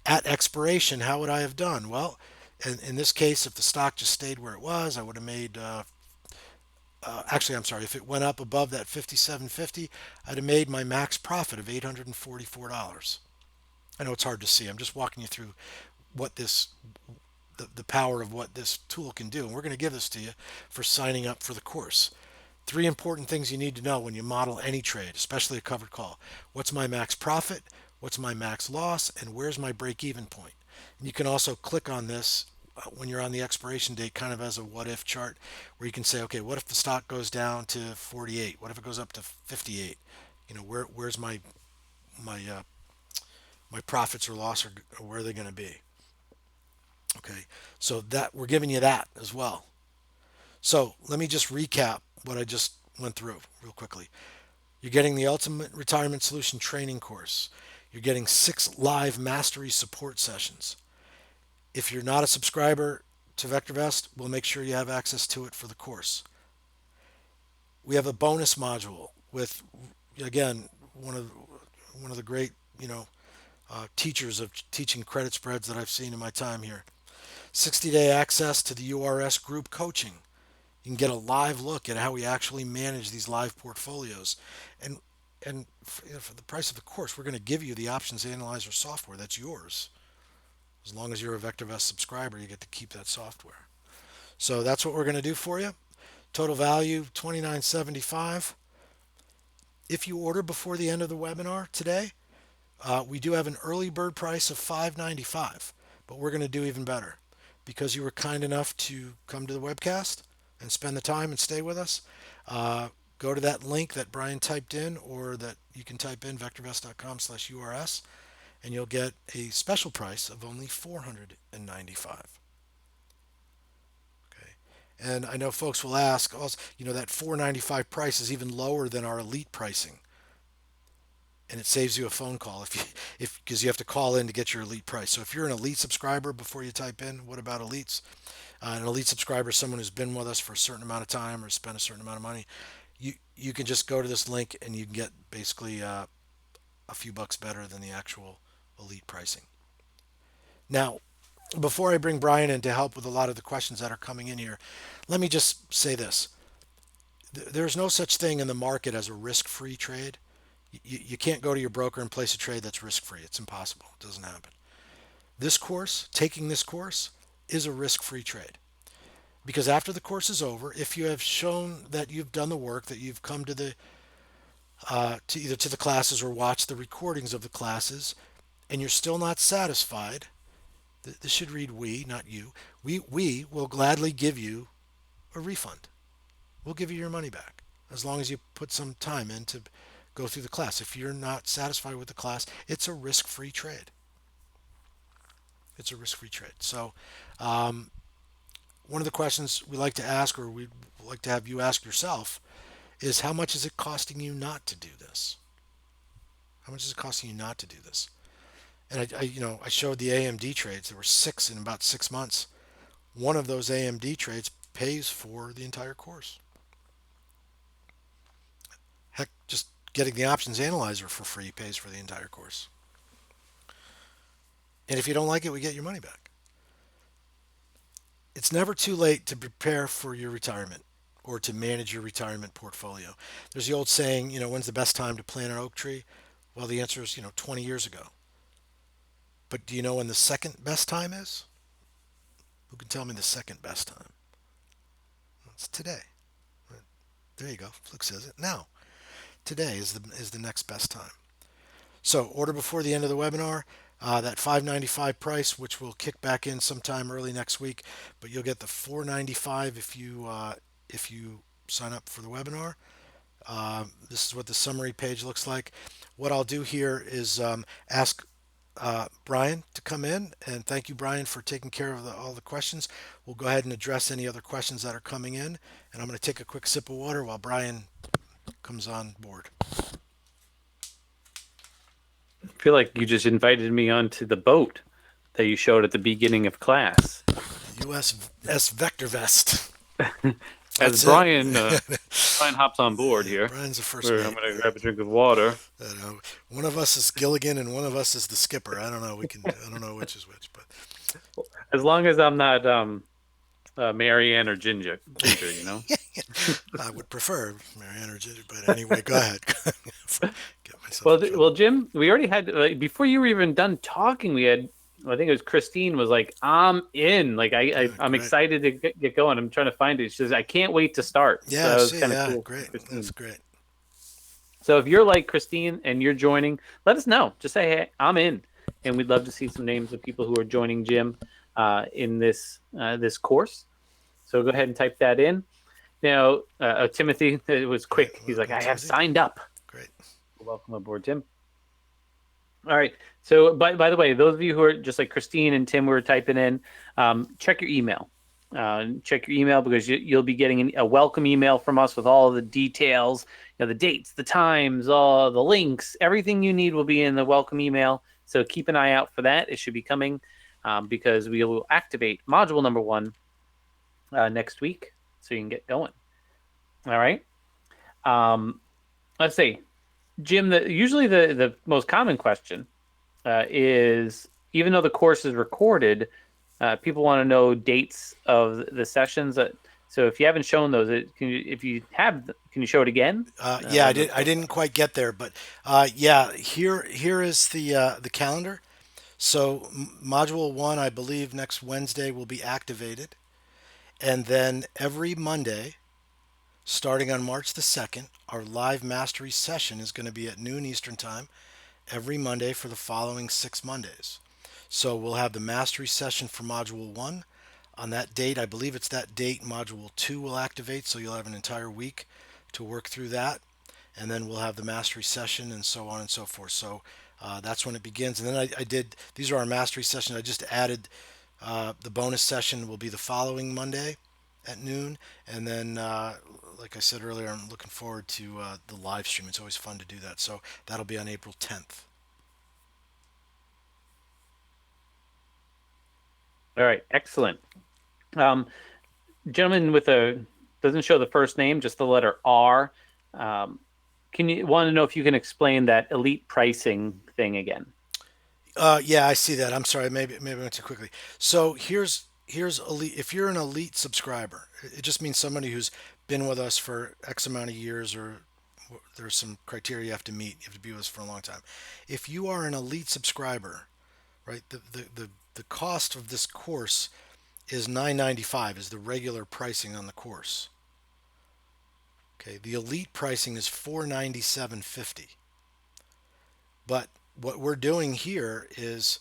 At expiration, how would I have done? Well, in this case, if the stock just stayed where it was, I would have made, actually, I'm sorry, if it went up above that 57.50, I'd have made my max profit of $844. I know it's hard to see. I'm just walking you through what the power of what this tool can do. And we're going to give this to you for signing up for the course. 3 important things you need to know when you model any trade, especially a covered call. What's my max profit? What's my max loss? And where's my break-even point? And you can also click on this when you're on the expiration date, kind of as a what-if chart, where you can say, okay, what if the stock goes down to 48? What if it goes up to 58? Where's my my profits or loss, or where are they going to be? Okay, so that we're giving you that as well. So let me just recap what I just went through real quickly. You're getting the Ultimate Retirement Solution training course. You're getting 6 live mastery support sessions. If you're not a subscriber to VectorVest, we'll make sure you have access to it for the course. We have a bonus module with, again, one of the great teachers of teaching credit spreads that I've seen in my time here. 60-day access to the URS group coaching. You can get a live look at how we actually manage these live portfolios. And for the price of the course, we're going to give you the Options Analyzer software. That's yours. As long as you're a VectorVest subscriber, you get to keep that software. So that's what we're going to do for you. Total value $29.75. If you order before the end of the webinar today, we do have an early bird price of $5.95, but we're going to do even better. Because you were kind enough to come to the webcast and spend the time and stay with us, go to that link that Brian typed in, or that you can type in vectorvest.com/URS, and you'll get a special price of only $495. Okay. And I know folks will ask, also, that $495 price is even lower than our elite pricing. And it saves you a phone call because you have to call in to get your elite price. So if you're an elite subscriber, before you type in what about elites, an elite subscriber is someone who's been with us for a certain amount of time or spent a certain amount of money. You can just go to this link and you can get basically a few bucks better than the actual elite pricing. Now, Before I bring Brian in to help with a lot of the questions that are coming in here, let me just say this. There's no such thing in the market as a risk-free trade. You can't go to your broker and place a trade that's risk-free. It's impossible. It doesn't happen. This course, taking this course, is a risk-free trade. Because after the course is over, if you have shown that you've done the work, that you've come to the to either to the classes or watched the recordings of the classes, and you're still not satisfied, this should read we, not you. We will gladly give you a refund. We'll give you your money back as long as you put some time in to go through the class. If you're not satisfied with the class, it's a risk-free trade. It's a risk-free trade. So, one of the questions we like to ask, or we'd like to have you ask yourself, is how much is it costing you not to do this? How much is it costing you not to do this? And I showed the AMD trades. There were six in about 6 months. One of those AMD trades pays for the entire course. Heck, just getting the options analyzer for free pays for the entire course. And if you don't like it, we get your money back. It's never too late to prepare for your retirement or to manage your retirement portfolio. There's the old saying, when's the best time to plant an oak tree? Well, the answer is, 20 years ago. But do you know when the second best time is? Who can tell me the second best time? It's today. There you go. Flick says it. Now, today is the next best time. So order before the end of the webinar. That $5.95 price, which will kick back in sometime early next week, but you'll get the $4.95 if you sign up for the webinar. This is what the summary page looks like. What I'll do here is ask Brian to come in, and thank you, Brian, for taking care of all the questions. We'll go ahead and address any other questions that are coming in, and I'm going to take a quick sip of water while Brian comes on board. I feel like you just invited me onto the boat that you showed at the beginning of class. USS VectorVest. As Brian hops on board here, Brian's the first mate. I'm going to grab a drink of water. One of us is Gilligan and one of us is the skipper. I don't know. I don't know which is which, but as long as I'm not Marianne or Ginger, I would prefer Marianne or Ginger. But anyway, go ahead. Well, Jim, we already had before you were even done talking. We had, I think it was Christine was like, "I'm in." Like I'm excited to get going. I'm trying to find it. She says, "I can't wait to start." Yeah, so that was cool. Great. That's great. So if you're like Christine and you're joining, let us know. Just say, "Hey, I'm in," and we'd love to see some names of people who are joining Jim in this course. So go ahead and type that in. Now, Timothy, it was quick. He's like, "I have signed up." Great. Welcome aboard, Tim. All right. So, by the way, those of you who are just like Christine and Tim were typing in, check your email. Check your email because you'll be getting a welcome email from us with all of the details, the dates, the times, all the links, everything you need will be in the welcome email. So keep an eye out for that. It should be coming because we will activate module number 1 next week, so you can get going. All right. Let's see. Jim, usually the most common question is, even though the course is recorded, people want to know dates of the sessions. So if you haven't shown those, if you have, can you show it again? Yeah, I didn't quite get there, but yeah, here is the calendar. So module 1, I believe next Wednesday will be activated, and then every Monday, starting on March the 2nd, our live mastery session is going to be at noon Eastern Time every Monday for the following 6 Mondays. So we'll have the mastery session for Module 1. On that date, I believe it's that date, Module 2 will activate, so you'll have an entire week to work through that. And then we'll have the mastery session and so on and so forth. So that's when it begins. And then these are our mastery sessions. I just added the bonus session will be the following Monday at noon. And then like I said earlier, I'm looking forward to the live stream. It's always fun to do that. So that'll be on April 10th. All right, excellent. Gentleman with doesn't show the first name, just the letter R. Want to know if you can explain that elite pricing thing again? Yeah, I see that. I'm sorry. Maybe I went too quickly. So here's elite. If you're an elite subscriber, it just means somebody who's been with us for X amount of years, or there's some criteria you have to meet. You have to be with us for a long time. If you are an elite subscriber, right, the cost of this course is 9.95 is the regular pricing on the course. Okay, the elite pricing is 497.50. But what we're doing here is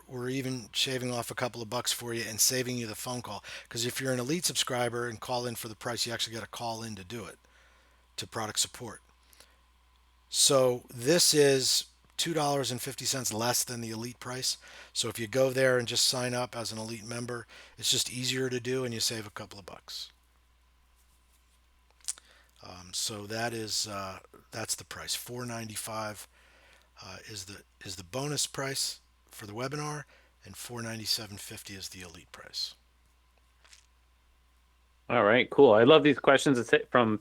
we're even shaving off a couple of bucks for you and saving you the phone call. Because if you're an elite subscriber and call in for the price, you actually got to call in to do it to product support. So this is $2.50 less than the elite price. So if you go there and just sign up as an elite member, it's just easier to do and you save a couple of bucks. So that's the price. 495 is the bonus price for the webinar, and 497.50 is the elite price. All right, cool. I love these questions. It's from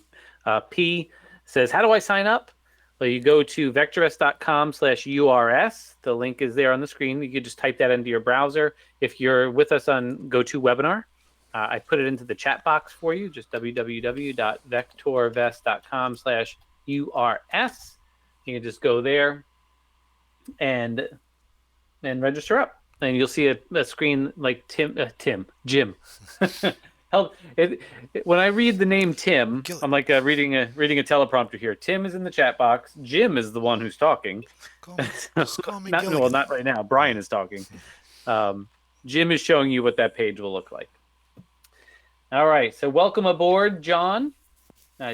P. Says, how do I sign up? Well, you go to vectorvest.com/URS. The link is there on the screen. You can just type that into your browser. If you're with us on GoToWebinar, I put it into the chat box for you, just www.vectorvest.com/URS. You can just go there and register up. And you'll see a screen like Jim. Help when I read the name Tim, I'm like reading a teleprompter here. Tim is in the chat box. Jim is the one who's talking. Just call me Well, not right now. Brian is talking. Jim is showing you what that page will look like. All right. So welcome aboard, John.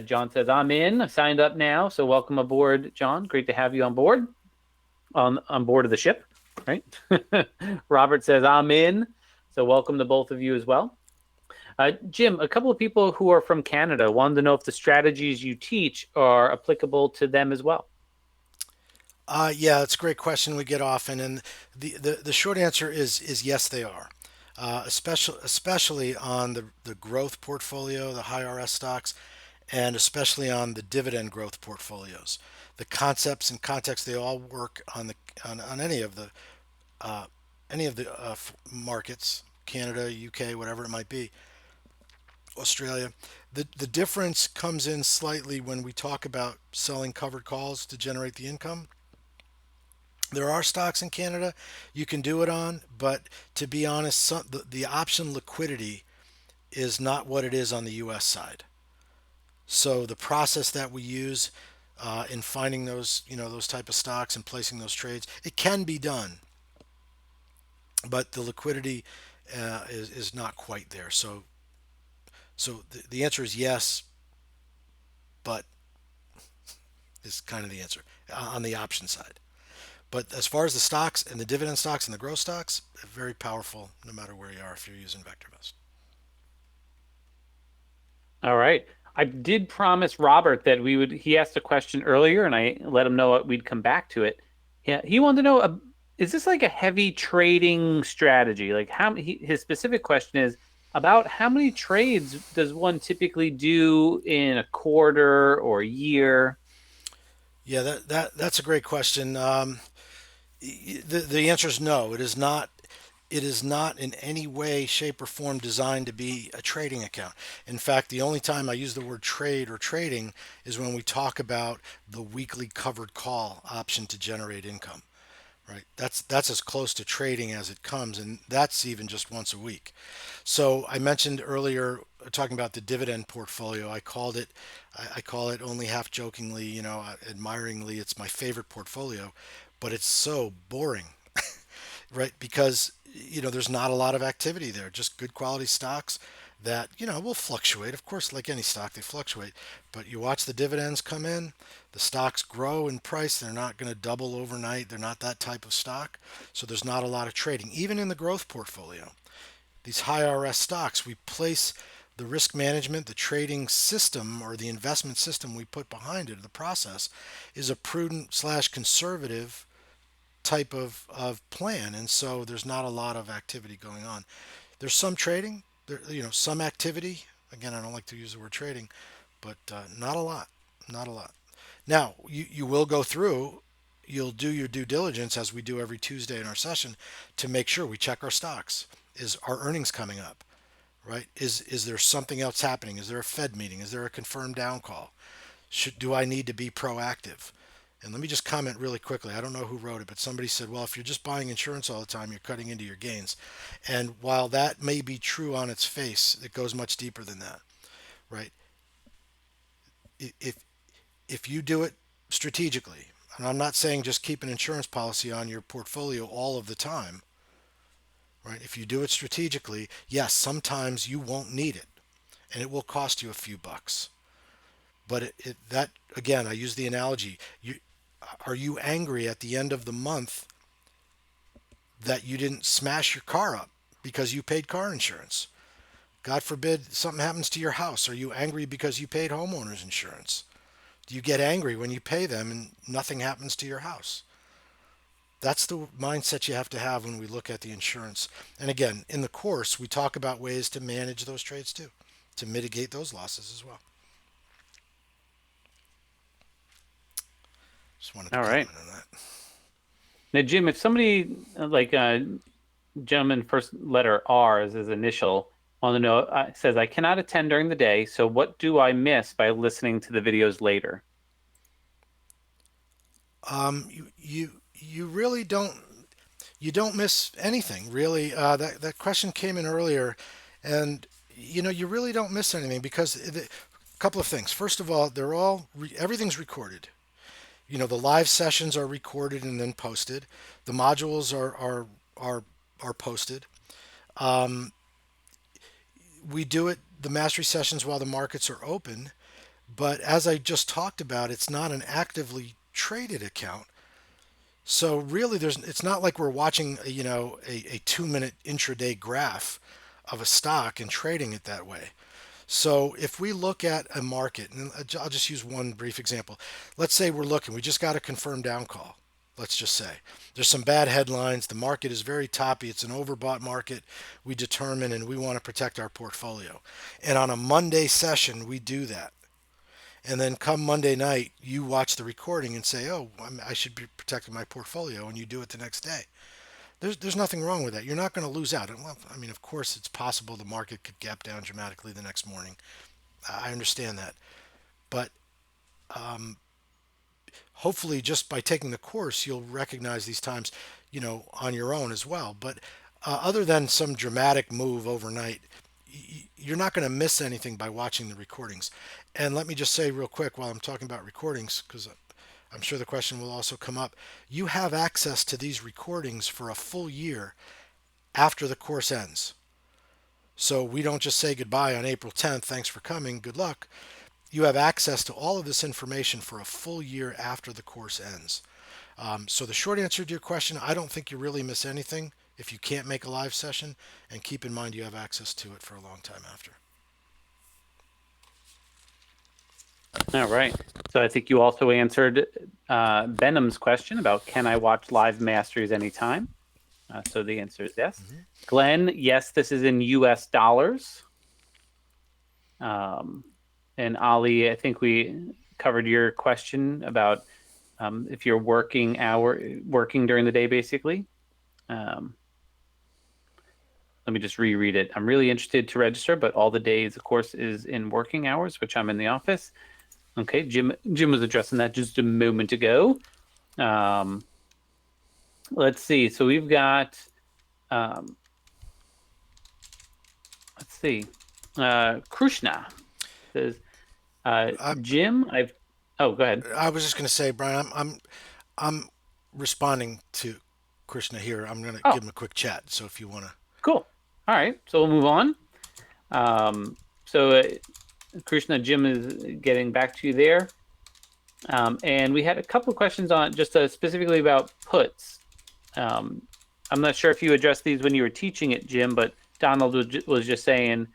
John says, I'm in. I signed up now. So welcome aboard, John. Great to have you on board. On board of the ship, right? Robert says, I'm in. So welcome to both of you as well. Jim, a couple of people who are from Canada wanted to know if the strategies you teach are applicable to them as well. Yeah, it's a great question we get often, and the short answer is yes, they are. Especially on the growth portfolio, the high RS stocks, and especially on the dividend growth portfolios. The concepts and context, they all work on any of the markets, Canada, UK, whatever it might be, Australia. The difference comes in slightly when we talk about selling covered calls to generate the income. There are stocks in Canada you can do it on, but to be honest, the option liquidity is not what it is on the US side. So the process that we use in finding those type of stocks and placing those trades, it can be done, but the liquidity is not quite there. So the answer is yes, but is kind of the answer on the option side. But as far as the stocks and the dividend stocks and the growth stocks, very powerful no matter where you are if you're using VectorVest. All right. I did promise Robert that he asked a question earlier and I let him know we'd come back to it. Yeah, he wanted to know, is this like a heavy trading strategy? Like his specific question is about how many trades does one typically do in a quarter or a year? Yeah, that's a great question. The answer is no. It is not. It is not in any way, shape, or form designed to be a trading account. In fact, the only time I use the word trade or trading is when we talk about the weekly covered call option to generate income. Right? That's as close to trading as it comes, and that's even just once a week. So I mentioned earlier talking about the dividend portfolio. I call it only half jokingly, admiringly, it's my favorite portfolio, but it's so boring, right? Because there's not a lot of activity there, just good quality stocks that will fluctuate. Of course, like any stock, they fluctuate, but you watch the dividends come in, the stocks grow in price. They're not going to double overnight. They're not that type of stock, so there's not a lot of trading even in the growth portfolio. These high RS stocks, we place the risk management, the trading system, or the investment system we put behind it, the process is a prudent slash conservative type of plan. And so there's not a lot of activity going on. There's some trading, some activity. Again, I don't like to use the word trading, but not a lot. Not a lot. Now, you will go through you'll do your due diligence as we do every Tuesday in our session to make sure we check our stocks. Is our earnings coming up? Right? Is there something else happening? Is there a Fed meeting? Is there a confirmed down call? Do I need to be proactive? And let me just comment really quickly. I don't know who wrote it, but somebody said, well, if you're just buying insurance all the time, you're cutting into your gains. And while that may be true on its face, it goes much deeper than that, right? If if you do it strategically, and I'm not saying just keep an insurance policy on your portfolio all of the time, right? If you do it strategically, yes, sometimes you won't need it, and it will cost you a few bucks. But that again, I use the analogy. Are you angry at the end of the month that you didn't smash your car up because you paid car insurance? God forbid something happens to your house. Are you angry because you paid homeowners insurance? Do you get angry when you pay them and nothing happens to your house? That's the mindset you have to have when we look at the insurance. And again, in the course, we talk about ways to manage those trades too, to mitigate those losses as well. Just wanted to All right. comment on that. Now, Jim, if somebody like gentleman first letter R is his initial on the note says, I cannot attend during the day, so what do I miss by listening to the videos later? You really don't miss anything really. That question came in earlier, and you really don't miss anything because a couple of things. First of all, everything's recorded. The live sessions are recorded and then posted. The modules are posted. We do it the mastery sessions while the markets are open, but as I just talked about, it's not an actively traded account. So really, it's not like we're watching a 2 minute intraday graph of a stock and trading it that way. So if we look at a market, and I'll just use one brief example. Let's say we just got a confirmed down call. Let's just say there's some bad headlines. The market is very toppy. It's an overbought market. We determine and we want to protect our portfolio. And on a Monday session, we do that. And then come Monday night, you watch the recording and say, oh, I should be protecting my portfolio. And you do it the next day. There's nothing wrong with that. You're not going to lose out. And well, I mean, of course, it's possible the market could gap down dramatically the next morning. I understand that. But hopefully, just by taking the course, you'll recognize these times, on your own as well. But other than some dramatic move overnight, you're not going to miss anything by watching the recordings. And let me just say real quick while I'm talking about recordings, because I'm sure the question will also come up. You have access to these recordings for a full year after the course ends. So we don't just say goodbye on April 10th. Thanks for coming. Good luck. You have access to all of this information for a full year after the course ends. So the short answer to your question, I don't think you really miss anything if you can't make a live session, and keep in mind you have access to it for a long time after. All right. So I think you also answered Benham's question about can I watch live masteries anytime? So the answer is yes. Mm-hmm. Glenn, yes, this is in US dollars. And Ali, I think we covered your question about if you're working during the day, basically. Let me just reread it. I'm really interested to register, but all the days, of course, is in working hours, which I'm in the office. Okay, Jim was addressing that just a moment ago. Let's see. So we've got, let's see, Krishna says, Jim, oh, go ahead. I was just going to say, Brian, I'm responding to Krishna here. I'm going to give him a quick chat. So if you want to. Cool. All right. So we'll move on. Krishna, Jim is getting back to you there. And we had a couple of questions on just specifically about puts. I'm not sure if you addressed these when you were teaching it, Jim, but Donald was just saying,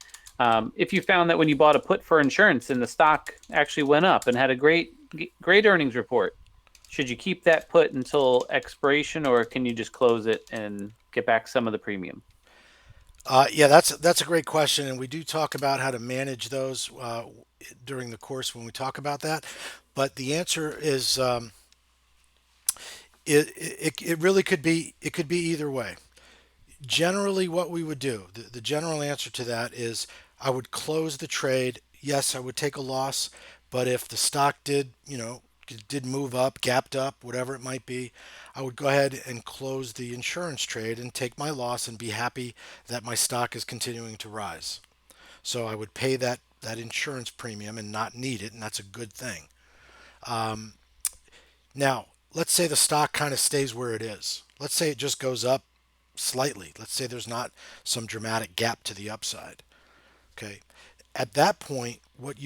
if you found that when you bought a put for insurance and the stock actually went up and had a great earnings report, should you keep that put until expiration, or can you just close it and get back some of the premium? Yeah, that's a great question, and we do talk about how to manage those during the course when we talk about that. But the answer is It really could be, it could be either way. Generally, what we would do, the general answer to that is I would close the trade. Yes, I would take a loss, but if the stock did, did move up, gapped up, whatever it might be, I would go ahead and close the insurance trade and take my loss and be happy that my stock is continuing to rise. So I would pay that insurance premium and not need it, and that's a good thing. Now, let's say the stock kind of stays where it is. Let's say it just goes up slightly. Let's say there's not some dramatic gap to the upside. Okay. At that point, what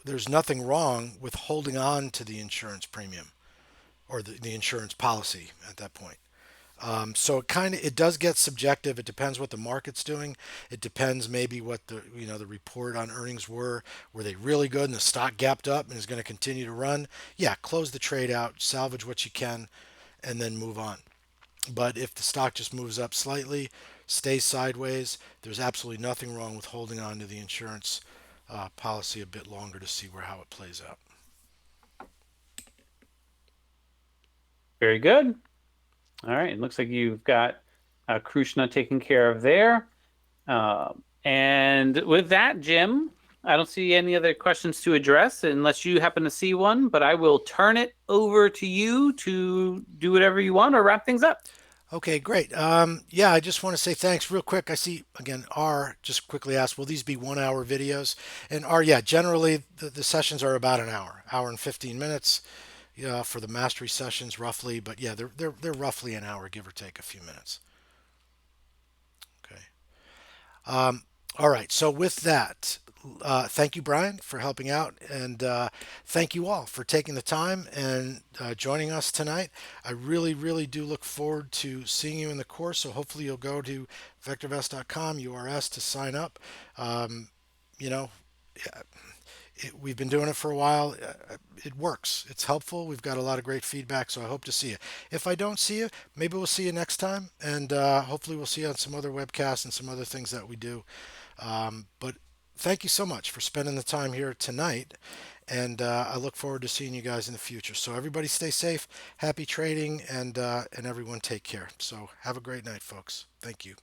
there's nothing wrong with holding on to the insurance premium or the insurance policy at that point. So it does get subjective. It depends what the market's doing. It depends maybe what the report on earnings were. Were they really good and the stock gapped up and is going to continue to run? Yeah, close the trade out, salvage what you can, and then move on. But if the stock just moves up slightly, stays sideways, there's absolutely nothing wrong with holding on to the insurance policy a bit longer to see how it plays out. Very good. All right. It looks like you've got Krushna taken care of there. And with that, Jim, I don't see any other questions to address unless you happen to see one, but I will turn it over to you to do whatever you want or wrap things up. Okay, great. Yeah, I just want to say thanks real quick. I see again, R just quickly asked, will these be 1 hour videos? And R, yeah, generally the sessions are about an hour and 15 minutes. Yeah, for the mastery sessions roughly, but yeah, they're roughly an hour, give or take a few minutes. Okay. All right. So with that, thank you, Brian, for helping out, and thank you all for taking the time and joining us tonight. I really, really do look forward to seeing you in the course. So hopefully you'll go to vectorvest.com URS to sign up. You know, we've been doing it for a while. It works. It's helpful. We've got a lot of great feedback, so I hope to see you. If I don't see you, maybe we'll see you next time, and hopefully we'll see you on some other webcasts and some other things that we do. But thank you so much for spending the time here tonight, and I look forward to seeing you guys in the future. So everybody stay safe, happy trading, and everyone take care. So have a great night, folks. Thank you.